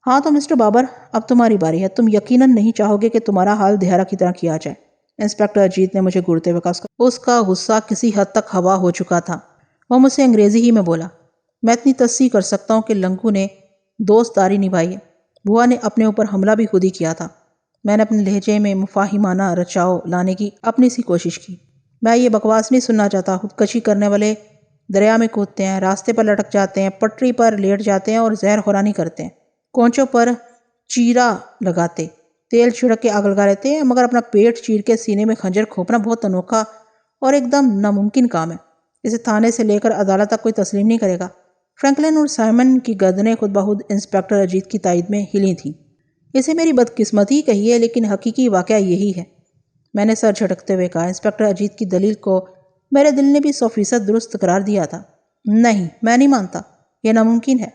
ہاں تو مسٹر بابر، اب تمہاری باری ہے۔ تم یقیناً نہیں چاہو گے کہ تمہارا حال دھیارا کی طرح کیا جائے۔ انسپیکٹر اجیت نے مجھے گھورتے ہوئے کہا۔ اس کا غصہ کسی حد تک ہوا ہو چکا تھا۔ وہ مجھ سے انگریزی ہی میں بولا۔ میں اتنی تصدیق کر سکتا ہوں کہ لنگو نے دوست داری نبھائی ہے۔ بوا نے اپنے اوپر حملہ بھی خود ہی کیا تھا۔ میں نے اپنے لہجے میں مفاہمانہ رچاؤ لانے کی اپنی سی کوشش کی۔ میں یہ بکواس نہیں سننا چاہتا۔ خودکشی کرنے والے دریا میں کودتے ہیں، راستے پر لٹک جاتے ہیں، پٹری پر لیٹ جاتے ہیں اور زہر خورانی کرتے ہیں، کونچوں پر چیرا لگاتے، تیل چھڑک کے آگ لگا لیتے ہیں، مگر اپنا پیٹ چیر کے سینے میں خنجر کھوپنا بہت انوکھا اور ایک دم ناممکن کام ہے۔ اسے تھانے سے لے کر عدالت تک کوئی تسلیم نہیں کرے گا۔ فرینکلن اور سائمن کی گردنیں خود بخود انسپیکٹر اجیت کی تائید میں ہلی تھیں۔ اسے میری بدقسمتی کہی ہے، لیکن حقیقی واقعہ یہی ہے، میں نے سر جھٹکتے ہوئے کہا۔ انسپیکٹر اجیت کی دلیل کو میرے دل نے بھی 100% درست قرار دیا تھا۔ نہیں، میں نہیں مانتا، یہ ناممکن ہے۔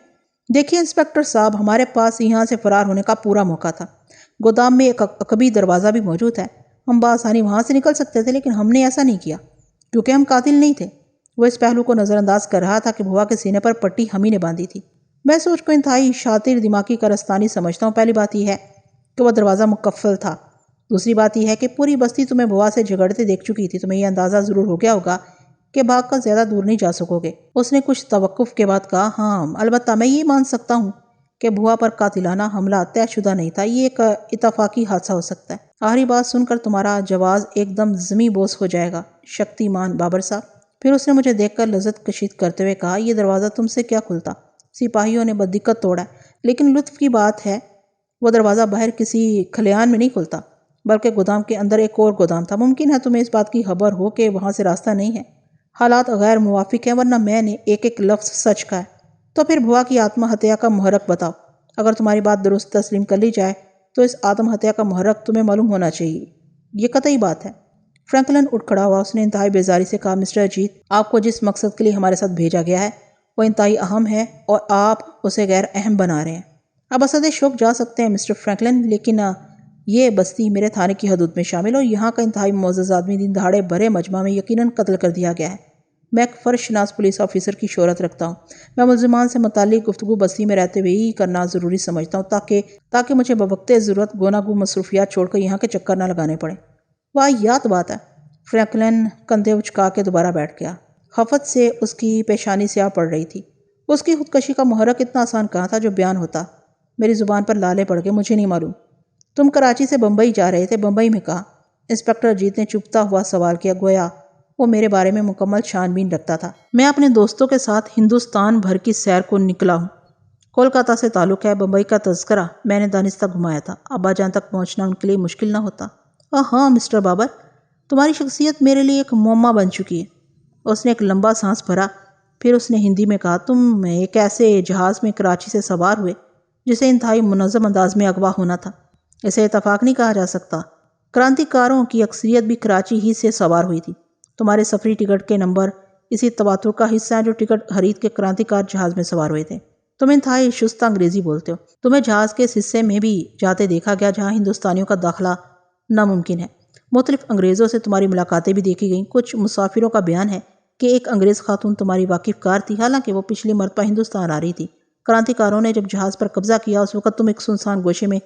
دیکھیے انسپیکٹر صاحب، ہمارے پاس یہاں سے فرار ہونے کا پورا موقع تھا۔ گودام میں ایک عقبی دروازہ بھی موجود ہے، ہم بآسانی وہاں سے نکل سکتے تھے، لیکن ہم نے ایسا نہیں کیا کیونکہ ہم قاتل نہیں تھے۔ وہ اس پہلو کو نظر انداز کر رہا تھا کہ بوا کے سینے پر پٹی ہم ہی نے باندھی تھی۔ میں سوچ کو انتہائی شاطر دماغی کارستانی سمجھتا ہوں۔ پہلی بات یہ ہے کہ وہ دروازہ مقفل تھا۔ دوسری بات یہ ہے کہ پوری بستی تمہیں بوا سے جھگڑتے دیکھ چکی تھی۔ تمہیں یہ اندازہ ضرور ہو گیا ہوگا کہ بھاگ کر زیادہ دور نہیں جا سکو گے۔ اس نے کچھ توقف کے بعد کہا۔ ہاں، البتہ میں یہ مان سکتا ہوں کہ بوا پر قاتلانہ حملہ طے شدہ نہیں تھا، یہ ایک اتفاقی حادثہ ہو سکتا ہے۔ آخری بات سن کر تمہارا جواز ایک دم زمیں بوس ہو جائے گا شکتی مان بابر صاحب۔ پھر اس نے مجھے دیکھ کر لذت کشید کرتے ہوئے کہا، یہ دروازہ تم سے کیا کھلتا؟ سپاہیوں نے بددقت توڑا ہے، لیکن لطف کی بات ہے وہ دروازہ باہر کسی کھلیان میں نہیں کھلتا، بلکہ گودام کے اندر ایک اور گودام تھا۔ ممکن ہے تمہیں اس بات کی خبر ہو کہ وہاں سے راستہ نہیں ہے، حالات غیر موافق ہیں، ورنہ میں نے ایک ایک لفظ سچ کہا ہے۔ تو پھر بوا کی آتما ہتیا کا محرک بتاؤ۔ اگر تمہاری بات درست تسلیم کر لی جائے تو اس آتم ہتیا کا محرک تمہیں معلوم ہونا چاہیے، یہ قطعی بات ہے۔ فرینکلن اٹھ کھڑا ہوا۔ اس نے انتہائی بیزاری سے کہا، مسٹر اجیت، آپ کو جس مقصد کے لیے ہمارے ساتھ بھیجا گیا ہے وہ انتہائی اہم ہے اور آپ اسے غیر اہم بنا رہے ہیں۔ اب اسد شوق جا سکتے ہیں مسٹر فرینکلن، لیکن یہ بستی میرے تھانے کی حدود میں شامل اور یہاں کا انتہائی معزز آدمی دن دہاڑے بھرے مجمع میں یقیناً قتل کر دیا گیا ہے۔ میں ایک فرش شناس پولیس آفیسر کی شہرت رکھتا ہوں۔ میں ملزمان سے متعلق گفتگو بستی میں رہتے ہوئے ہی کرنا ضروری سمجھتا ہوں تاکہ مجھے بوقت ضرورت گوناگو مصروفیات چھوڑ کر یہاں کے چکر نہ لگانے پڑیں۔ واہیات بات ہے۔ فرینکلن کندھے اچکا کے دوبارہ بیٹھ گیا۔ خفت سے اس کی پیشانی سیاہ پڑ رہی تھی۔ اس کی خودکشی کا محرک اتنا آسان کہاں تھا جو بیان ہوتا۔ میری زبان پر لالے پڑ گئے۔ مجھے نہیں معلوم تم کراچی سے بمبئی جا رہے تھے، بمبئی میں کہا؟ انسپیکٹر اجیت نے چپتا ہوا سوال کیا، گویا وہ میرے بارے میں مکمل چھان بین رکھتا تھا۔ میں اپنے دوستوں کے ساتھ ہندوستان بھر کی سیر کو نکلا ہوں۔ کولکاتہ سے تعلق ہے، بمبئی کا تذکرہ میں نے دانستہ گھمایا تھا۔ ابا جان تک پہنچنا ان کے لیے مشکل نہ ہوتا۔ ہاں مسٹر بابر، تمہاری شخصیت میرے لیے ایک معمہ بن چکی ہے۔ اس نے ایک لمبا سانس بھرا، پھر اس نے ہندی میں کہا، تم ایک ایسے جہاز میں کراچی سے سوار ہوئے جسے انتہائی منظم انداز میں اغوا ہونا تھا۔ اسے اتفاق نہیں کہا جا سکتا۔ کرانتی کاروں کی اکثریت بھی کراچی ہی سے سوار ہوئی تھی۔ تمہارے سفری ٹکٹ کے نمبر اسی تواتر کا حصہ ہیں جو ٹکٹ خرید کے کرانتی کار جہاز میں سوار ہوئے تھے۔ تم انتہائی شستہ انگریزی بولتے ہو۔ تمہیں جہاز کے اس حصے میں بھی جاتے دیکھا گیا جہاں ہندوستانیوں کا داخلہ ناممکن ہے۔ مختلف انگریزوں سے تمہاری ملاقاتیں بھی دیکھی گئیں۔ کچھ مسافروں کا بیان ہے کہ ایک انگریز خاتون تمہاری واقف کار تھی، حالانکہ وہ پچھلی مرتبہ ہندوستان آ رہی تھی۔ کرانتی کاروں نے جب جہاز پر قبضہ کیا اس وقت تم ایک سنسان گوشے میں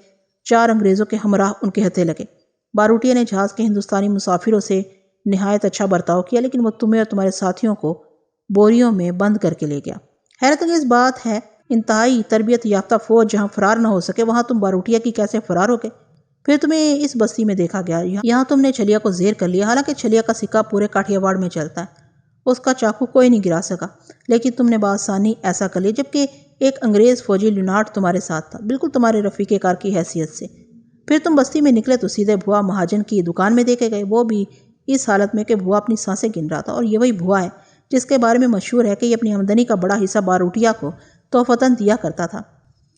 4 انگریزوں کے ہمراہ ان کے ہتھے لگے۔ باروٹیا نے جہاز کے ہندوستانی مسافروں سے نہایت اچھا برتاؤ کیا، لیکن وہ تمہیں اور تمہارے ساتھیوں کو بوریوں میں بند کر کے لے گیا۔ حیرت انگیز بات ہے، انتہائی تربیت یافتہ فوج جہاں فرار نہ ہو سکے وہاں تم باروٹیا کی کیسے فرار ہو گئے؟ پھر تمہیں اس بستی میں دیکھا گیا، یہاں تم نے چھلیا کو زیر کر لیا، حالانکہ چھلیا کا سکہ پورے کاٹھیا واڑ میں چلتا ہے، اس کا چاقو کوئی نہیں گرا سکا، لیکن تم نے بآسانی ایسا کر لیا، جبکہ ایک انگریز فوجی لینارڈ تمہارے ساتھ تھا، بالکل تمہارے رفیق کار کی حیثیت سے۔ پھر تم بستی میں نکلے تو سیدھے بھوا مہاجن کی دکان میں دیکھے گئے، وہ بھی اس حالت میں کہ بھوا اپنی سانسیں گن رہا تھا، اور یہ وہی بھوا ہے جس کے بارے میں مشہور ہے کہ یہ اپنی آمدنی کا بڑا حصہ باروٹیا کو تحفتاً دیا کرتا تھا۔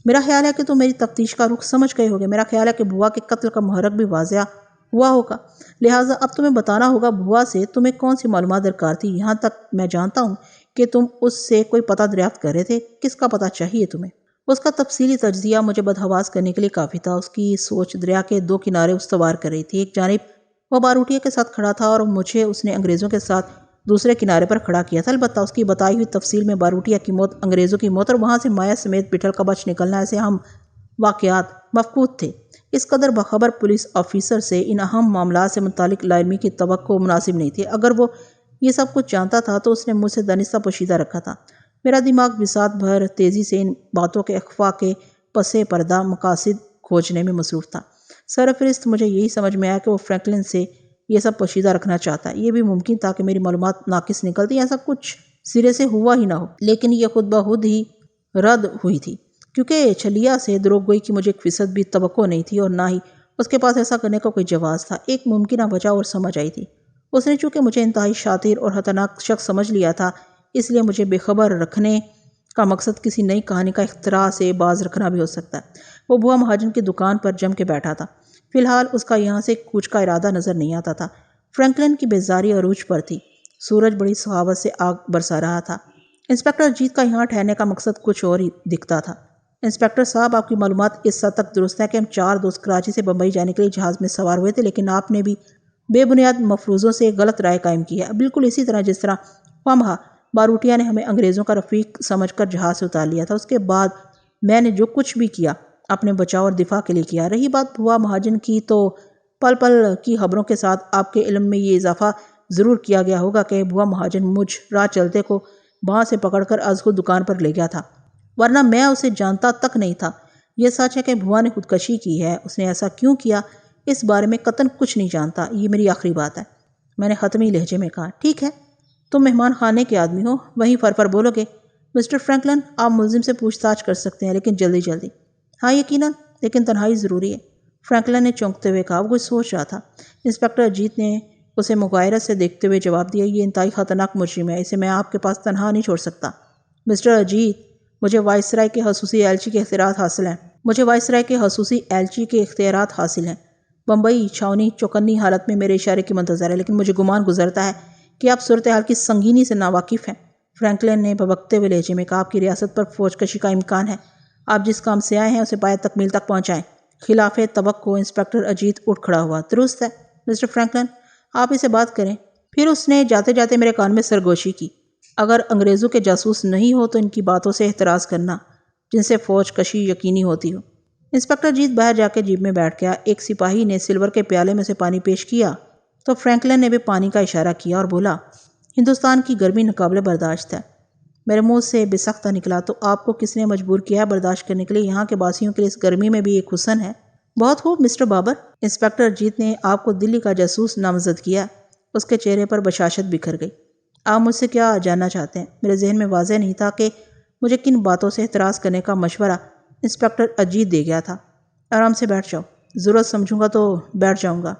میرا خیال ہے کہ تم میری تفتیش کا رخ سمجھ گئے ہوگے، میرا خیال ہے کہ بھوا کے قتل کا محرک بھی واضح ہوا ہوگا، لہٰذا اب تمہیں بتانا ہوگا بھوا سے تمہیں کون سی معلومات درکار تھی۔ یہاں تک میں جانتا ہوں کہ تم اس سے کوئی پتہ دریافت کر رہے تھے، کس کا پتہ چاہیے تمہیں؟ اس کا تفصیلی تجزیہ مجھے بدحواس کرنے کے لیے کافی تھا۔ اس کی سوچ دریا کے دو کنارے استوار کر رہی تھی، ایک جانب وہ باروٹیا کے ساتھ کھڑا تھا اور مجھے اس نے انگریزوں کے ساتھ دوسرے کنارے پر کھڑا کیا تھا۔ البتہ اس کی بتائی ہوئی تفصیل میں باروٹیا کی موت، انگریزوں کی موت اور وہاں سے مایا سمیت پٹھل کا بچ نکلنا، ایسے اہم واقعات مفقود تھے۔ اس قدر باخبر پولیس آفیسر سے ان اہم معاملات سے متعلق لا علمی کی توقع مناسب نہیں تھی۔ اگر وہ یہ سب کچھ جانتا تھا تو اس نے مجھ سے دانستہ پوشیدہ رکھا تھا۔ میرا دماغ بساط بھر تیزی سے ان باتوں کے اخفاء کے پس پردہ مقاصد کھوجنے میں مصروف تھا۔ سرفہرست مجھے یہی سمجھ میں آیا کہ وہ فرینکلن سے یہ سب پوشیدہ رکھنا چاہتا ہے۔ یہ بھی ممکن تھا کہ میری معلومات ناقص نکلتی، ایسا کچھ سرے سے ہوا ہی نہ ہو، لیکن یہ خود بخود ہی رد ہوئی تھی، کیونکہ چھلیا سے دروغ گوئی کی مجھے 1% بھی توقع نہیں تھی، اور نہ ہی اس کے پاس ایسا کرنے کا کوئی جواز تھا۔ ایک ممکنہ وجہ اور سمجھ آئی تھی، اس نے چونکہ مجھے انتہائی شاطر اور خطرناک شخص سمجھ لیا تھا، اس لیے مجھے بے خبر رکھنے کا مقصد کسی نئی کہانی کا اختراع سے باز رکھنا بھی ہو سکتا ہے۔ وہ بھوا مہاجن کی دکان پر جم کے بیٹھا تھا، فی الحال اس کا یہاں سے کوچ کا ارادہ نظر نہیں آتا تھا۔ فرینکلن کی بیزاری عروج پر تھی، سورج بڑی سخاوت سے آگ برسا رہا تھا۔ انسپکٹر اجیت کا یہاں ٹھہرنے کا مقصد کچھ اور ہی دکھتا تھا۔ انسپکٹر صاحب، آپ کی معلومات اس حد تک درست ہے کہ ہم 4 دوست کراچی سے بمبئی جانے کے لیے جہاز میں سوار ہوئے تھے، لیکن آپ نے بھی بے بنیاد مفروضوں سے غلط رائے قائم کی ہے، بالکل اسی طرح جس طرح وامہا باروٹیا نے ہمیں انگریزوں کا رفیق سمجھ کر جہاز سے اتار لیا تھا۔ اس کے بعد میں نے جو کچھ بھی کیا اپنے بچاؤ اور دفاع کے لیے کیا۔ رہی بات بھوا مہاجن کی، تو پل پل کی خبروں کے ساتھ آپ کے علم میں یہ اضافہ ضرور کیا گیا ہوگا کہ بھوا مہاجن مجھ راہ چلتے کو باں سے پکڑ کر از خود دکان پر لے گیا تھا، ورنہ میں اسے جانتا تک نہیں تھا۔ یہ سچ ہے کہ بھوا نے خودکشی کی ہے، اس نے ایسا کیوں کیا اس بارے میں قطعاً کچھ نہیں جانتا، یہ میری آخری بات ہے، میں نے حتمی لہجے میں کہا۔ ٹھیک ہے، تم مہمان خانے کے آدمی ہو، وہیں فر بولو گے۔ مسٹر فرینکلن، آپ ملزم سے پوچھ تاچھ کر سکتے ہیں، لیکن جلدی جلدی۔ ہاں یقیناً، لیکن تنہائی ضروری ہے، فرینکلن نے چونکتے ہوئے کہا۔ وہ کچھ سوچ رہا تھا۔ انسپکٹر اجیت نے اسے مغایرت سے دیکھتے ہوئے جواب دیا، یہ انتہائی خطرناک مجرم ہے، اسے میں آپ کے پاس تنہا نہیں چھوڑ سکتا۔ مسٹر اجیت، مجھے وائسرائے کے خصوصی ایلچی کے اختیارات حاصل ہیں۔ بمبئی چھاونی چوکنی حالت میں میرے اشارے کی منتظر ہے، لیکن مجھے گمان گزرتا ہے کہ آپ صورتحال کی سنگینی سے ناواقف ہیں۔ فرینکلن نے بھبکتے ہوئے لہجے میں کہا، آپ کی ریاست پر فوج کشی کا امکان ہے، آپ جس کام سے آئے ہیں اسے پایہ تکمیل تک پہنچائیں۔ خلاف توقع انسپکٹر اجیت اٹھ کھڑا ہوا۔ درست ہے مسٹر فرینکلن، آپ اسے بات کریں۔ پھر اس نے جاتے جاتے میرے کان میں سرگوشی کی، اگر انگریزوں کے جاسوس نہیں ہو تو ان کی باتوں سے احتراز کرنا جن سے فوج کشی یقینی ہوتی ہو۔ انسپکٹر اجیت باہر جا کے جیب میں بیٹھ گیا۔ ایک سپاہی نے سلور کے پیالے میں سے پانی پیش کیا تو فرینکلن نے بھی پانی کا اشارہ کیا اور بولا، ہندوستان کی گرمی ناقابل برداشت ہے۔ میرے منہ سے بے سختہ نکلا، تو آپ کو کس نے مجبور کیا ہے برداشت کرنے کے لیے؟ یہاں کے باسیوں کے لیے اس گرمی میں بھی ایک حسن ہے۔ بہت خوب مسٹر بابر، انسپکٹر اجیت نے آپ کو دلی کا جاسوس نامزد کیا۔ اس کے چہرے پر بشاشت بکھر گئی۔ آپ مجھ سے کیا جاننا چاہتے ہیں؟ میرے ذہن میں واضح نہیں تھا کہ مجھے کن باتوں سے احتراز کرنے کا مشورہ انسپکٹر اجیت دے گیا تھا۔ آرام سے بیٹھ جاؤ، ضرورت سمجھوں گا تو بیٹھ جاؤں گا۔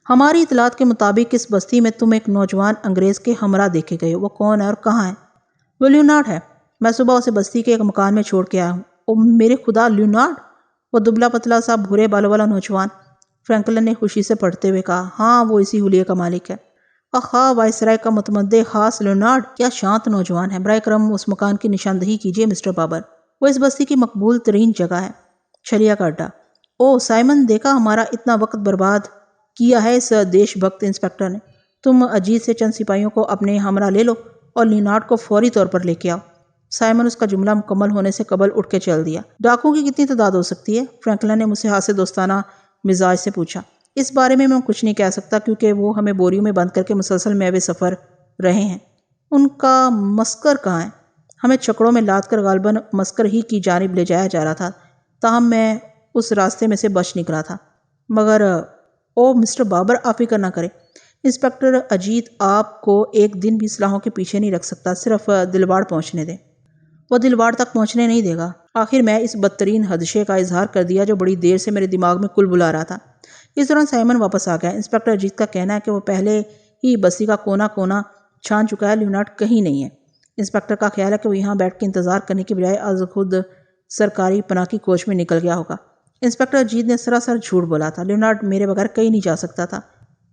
ہماری اطلاعات کے مطابق اس بستی میں تم ایک نوجوان انگریز کے ہمراہ دیکھے گئے ہو، وہ کون ہے اور کہاں ہے؟ وہ لیونارڈ ہے، میں صبح اسے بستی کے ایک مکان میں چھوڑ کے آیا ہوں۔ او میرے خدا، لیونارڈ؟ وہ دبلا پتلا سا بھورے بالوں والا نوجوان؟ فرینکلن نے خوشی سے پڑھتے ہوئے کہا، ہاں وہ اسی حلیے کا مالک ہے۔ آہا، وائسرائے کا متمدع خاص لیونارڈ، کیا شانت نوجوان ہے۔ برائے کرم اس مکان کی نشاندہی کیجیے مسٹر بابر۔ وہ اس بستی کی مقبول ترین جگہ ہے، چھلیا کا اڈا۔ او سائمن، دیکھا ہمارا اتنا وقت برباد کیا ہے اس دیش بھکت انسپکٹر نے۔ تم اجیت سے چند سپاہیوں کو اپنے ہمراہ لے لو اور لیونارڈ کو فوری طور پر لے کے آؤ۔ سائمن اس کا جملہ مکمل ہونے سے قبل اٹھ کے چل دیا۔ ڈاکوؤں کی کتنی تعداد ہو سکتی ہے؟ فرینکلن نے مجھ سے ہاتھ سے دوستانہ مزاج سے پوچھا۔ اس بارے میں کچھ نہیں کہہ سکتا، کیونکہ وہ ہمیں بوریوں میں بند کر کے مسلسل میوے سفر رہے ہیں۔ ان کا مسکر کہاں ہے؟ ہمیں چھکڑوں میں لاد کر غالباً مسکر ہی کی جانب لے جایا جا رہا تھا، تاہم میں اس راستے میں سے بچ نکلا تھا۔ مگر او مسٹر بابر، آپ فکر نہ کریں، انسپکٹر اجیت آپ کو ایک دن بھی سلاحوں کے پیچھے نہیں رکھ سکتا، صرف دلواڑ پہنچنے دیں۔ وہ دلواڑ تک پہنچنے نہیں دے گا۔ آخر میں اس بدترین خدشے کا اظہار کر دیا جو بڑی دیر سے میرے دماغ میں کل بلا رہا تھا۔ اس دوران سائمن واپس آ گیا۔ انسپکٹر اجیت کا کہنا ہے کہ وہ پہلے ہی بستی کا کونا کونا چھان چکا ہے، لیونارڈ کہیں نہیں ہے۔ انسپکٹر کا خیال ہے کہ وہ یہاں بیٹھ کے انتظار کرنے کی بجائے از خود سرکاری پناہ کی کوچ میں نکل گیا ہوگا۔ انسپکٹر اجیت نے سراسر جھوٹ بولا تھا۔ لیونارڈ میرے بغیر کہیں نہیں جا سکتا تھا۔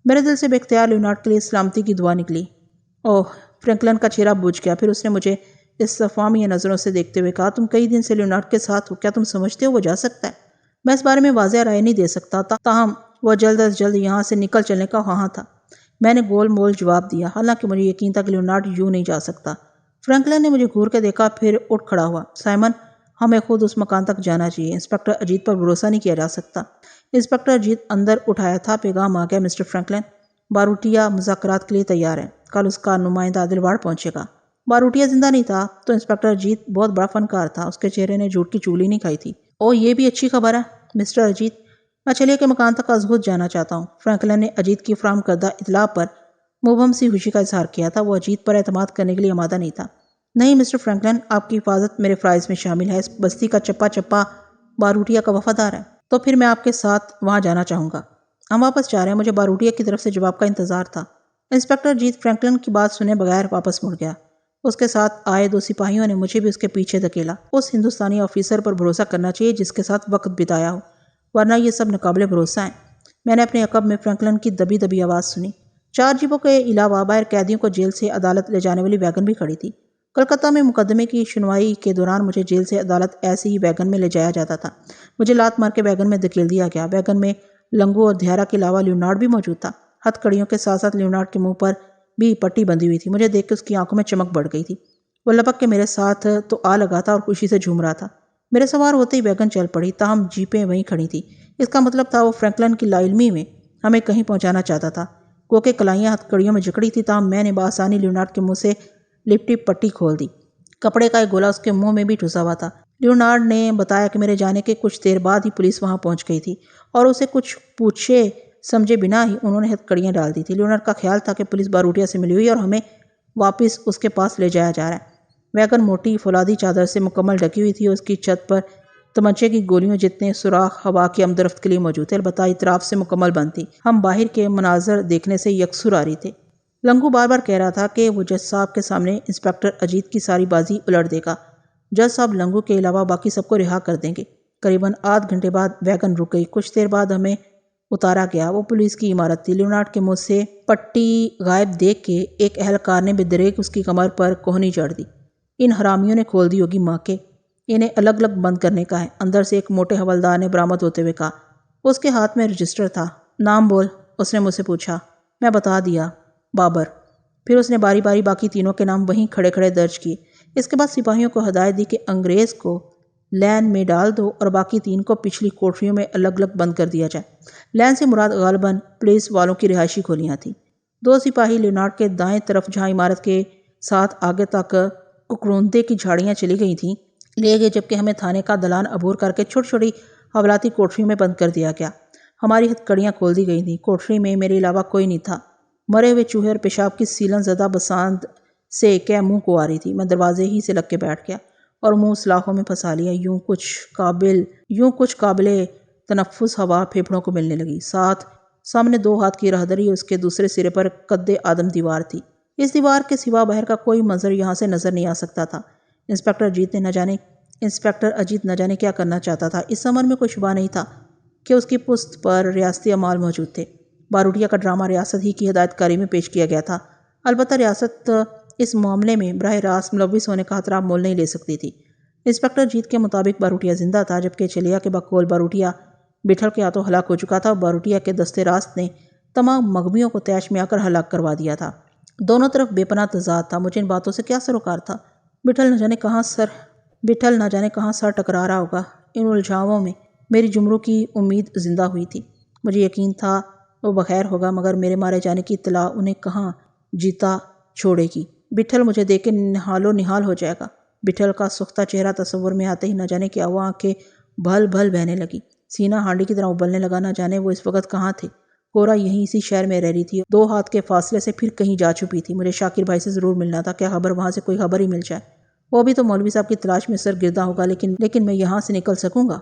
میرے دل سے بے اختیار لیونارڈ کے لیے سلامتی کی دعا نکلی۔ اوہ، فرینکلن کا چہرہ بجھ گیا۔ پھر اس نے مجھے استفہامیہ نظروں سے دیکھتے ہوئے کہا، تم کئی دن سے لیونارڈ کے ساتھ ہو، کیا تم سمجھتے ہو وہ جا سکتا ہے؟ میں اس بارے میں واضح رائے نہیں دے سکتا، تاہم وہ جلد از جلد یہاں سے نکل چلنے کا خواہاں تھا۔ میں نے گول مول جواب دیا، حالانکہ مجھے یقین تھا کہ لیونارڈ یوں نہیں جا سکتا۔ فرینکلن نے مجھے گھور کے دیکھا، پھر اٹھ کھڑا ہوا۔ سائمن، ہمیں خود اس مکان تک جانا چاہیے، انسپکٹر اجیت پر بھروسہ نہیں کیا جا سکتا۔ انسپکٹر اجیت اندر اٹھایا تھا۔ پیغام آ گیا مسٹر فرینکلن، باروٹیا مذاکرات کے لیے تیار ہے، کل اس کا نمائندہ دلواڑ پہنچے گا۔ باروٹیا زندہ نہیں تھا تو انسپکٹر اجیت بہت بڑا فنکار تھا، اس کے چہرے نے جھوٹ کی چولی نہیں کھائی تھی۔ او، یہ بھی اچھی خبر ہے مسٹر اجیت، میں چلیے کے مکان تک از خود جانا چاہتا ہوں۔ فرینکلن نے اجیت کی فراہم کردہ اطلاع پر مبہم سی خوشی کا اظہار کیا تھا۔ وہ اجیت پر اعتماد کرنے کے لیے آمادہ نہیں تھا۔ نہیں مسٹر فرینکلن، آپ کی حفاظت میرے فرائض میں شامل ہے۔ اس بستی کا چپا چپا باروٹیا کا وفادار ہے، تو پھر میں آپ کے ساتھ وہاں جانا چاہوں گا۔ ہم واپس جا رہے ہیں، مجھے باروٹیا کی طرف سے جواب کا انتظار تھا۔ انسپکٹر اجیت فرینکلن کی بات سنے بغیر واپس مڑ گیا۔ اس کے ساتھ آئے دو سپاہیوں نے مجھے بھی اس کے پیچھے دھکیلا۔ اس ہندوستانی آفیسر پر بھروسہ کرنا چاہیے جس کے ساتھ وقت بتایا ہو، ورنہ یہ سب ناقابل بھروسہ ہیں۔ میں نے اپنے عقب میں فرینکلن کی دبی دبی آواز سنی۔ 4 جیپوں کے علاوہ باہر قیدیوں کو جیل سے عدالت لے جانے والی ویگن بھی کھڑی تھی۔ کلکتہ میں مقدمے کی سنوائی کے دوران مجھے جیل سے عدالت ایسے ہی ویگن میں لے جایا جاتا تھا۔ مجھے لات مار کے ویگن میں دھکیل دیا گیا۔ ویگن میں لنگو اور دھیارا کے علاوہ لیونارڈ بھی موجود تھا۔ ہتھ کڑیوں کے ساتھ ساتھ لیونارڈ کے منہ پر بھی پٹی بندھی ہوئی تھی۔ مجھے دیکھ کے اس کی آنکھوں میں چمک بڑھ گئی تھی۔ وہ لپک کے میرے ساتھ تو آ لگا تھا اور خوشی سے جھوم رہا تھا۔ میرے سوار ہوتے ہی ویگن چل پڑی، تاہم جیپیں وہیں کھڑی تھیں۔ اس کا مطلب تھا وہ فرینکلن کی لا علمی میں ہمیں کہیں پہنچانا چاہتا تھا۔ گو کہ کلائیاں ہتھ کڑیوں میں جکڑی تھی، تاہم میں نے بآسانی لیونارڈ کے منہ سے لپٹی پٹی کھول دی۔ کپڑے کا ایک گولا اس کے منہ میں بھی ٹھسا ہوا تھا۔ لیونارڈ نے بتایا کہ میرے جانے کے کچھ دیر بعد ہی پولیس وہاں پہنچ گئی تھی اور اسے کچھ پوچھے سمجھے بنا ہی انہوں نے ہتھ کڑیاں ڈال دی تھی۔ لیونارڈ کا خیال تھا کہ پولیس باروٹیا سے ملی ہوئی اور ہمیں واپس اس کے پاس لے جایا جا رہا ہے۔ ویگن موٹی فولادی چادر سے مکمل ڈھکی ہوئی تھی اور اس کی چھت پر تمنچے کی گولیوں جتنے سوراخ ہوا کی آمدرفت کے لیے موجود تھے، البتہ اطراف سے مکمل بند تھی۔ ہم باہر کے مناظر دیکھنے سے یکسر آ رہی تھے۔ لنگو بار بار کہہ رہا تھا کہ وہ جج صاحب کے سامنے انسپکٹر اجیت کی ساری بازی الٹ دے گا۔ جج صاحب لنگو کے علاوہ باقی سب کو رہا کر دیں گے۔ قریباً آدھ گھنٹے بعد ویگن رک گئی۔ کچھ دیر بعد ہمیں اتارا گیا۔ وہ پولیس کی عمارت تھی۔ لیونارڈ کے منہ سے پٹی غائب دیکھ کے ایک اہلکار نے بے دریغ اس کی کمر پر کوہنی جڑ دی۔ ان حرامیوں نے کھول دی ہوگی، ماں کے، انہیں الگ الگ بند کرنے کا ہے، اندر سے ایک موٹے حوالدار نے برآمد ہوتے ہوئے کہا۔ اس کے ہاتھ میں رجسٹر تھا۔ نام بول، اس نے مجھ سے پوچھا۔ میں بتا دیا، بابر۔ پھر اس نے باری باری باقی تینوں کے نام وہیں کھڑے کھڑے درج کیے۔ اس کے بعد سپاہیوں کو ہدایت دی کہ انگریز کو لین میں ڈال دو اور باقی 3 کو پچھلی کوٹریوں میں الگ الگ بند کر دیا جائے۔ لین سے مراد غالباً پولیس والوں کی رہائشی کھولیاں تھیں۔ 2 سپاہی لیونارڈ کے دائیں طرف جہاں عمارت کے ساتھ آگے تک ککڑوندے کی جھاڑیاں چلی گئی تھیں لے گئے، جبکہ ہمیں تھانے کا دلان عبور کر کے چھوٹی چھوٹی حوالاتی کوٹریوں میں بند کر دیا گیا۔ ہماری ہتھ کڑیاں کھول دی گئی تھیں۔ کوٹری میں میرے علاوہ کوئی نہیں تھا۔ مرے ہوئے چوہے اور پیشاب کی سیلن زدہ بساند سے کہ منہ کو آ رہی تھی۔ میں دروازے ہی سے لگ کے بیٹھ گیا اور منہ سلاخوں میں پھنسا لیا۔ یوں کچھ قابل تنفس ہوا پھیپھڑوں کو ملنے لگی۔ سامنے 2 ہاتھ کی راہداری اور اس کے دوسرے سرے پر قد آدم دیوار تھی۔ اس دیوار کے سوا باہر کا کوئی منظر یہاں سے نظر نہیں آ سکتا تھا۔ انسپکٹر اجیت نہ جانے کیا کرنا چاہتا تھا۔ اس امر میں کوئی شبہ نہیں تھا کہ اس کی پست پر ریاستی عمال موجود تھے۔ باروٹیا کا ڈرامہ ریاست ہی کی ہدایت کاری میں پیش کیا گیا تھا، البتہ ریاست اس معاملے میں براہ راست ملوث ہونے کا خطرہ مول نہیں لے سکتی تھی۔ انسپکٹر اجیت کے مطابق باروٹیا زندہ تھا، جبکہ چلیا کے بقول باروٹیا بٹھل کے ہاتھوں ہلاک ہو چکا تھا اور باروٹیا کے دستے راست نے تمام مغویوں کو طیش میں آ کر ہلاک کروا دیا تھا۔ دونوں طرف بے پناہ تضاد تھا۔ مجھے ان باتوں سے کیا سروکار تھا؟ بٹھل نہ جانے کہاں سر ٹکرا رہا ہوگا۔ ان الجھاؤں میں میری جمرو کی امید زندہ ہوئی تھی۔ مجھے یقین تھا وہ بخیر ہوگا، مگر میرے مارے جانے کی اطلاع انہیں کہاں جیتا چھوڑے گی۔ بٹھل مجھے دیکھ کے نہال و نہال ہو جائے گا۔ بٹھل کا سختہ چہرہ تصور میں آتے ہی نہ جانے کیا ہوا آنکھیں بھل بھل بہنے لگی۔ سینہ ہانڈی کی طرح ابلنے لگا، نہ جانے وہ اس وقت کہاں تھے۔ کورا یہیں اسی شہر میں رہ رہی تھی، 2 ہاتھ کے فاصلے سے پھر کہیں جا چھپی تھی۔ مجھے شاکر بھائی سے ضرور ملنا تھا، کیا خبر وہاں سے کوئی خبر ہی مل جائے۔ وہ بھی تو مولوی صاحب کی تلاش میں سرگرداں ہوگا، لیکن میں یہاں سے نکل سکوں گا؟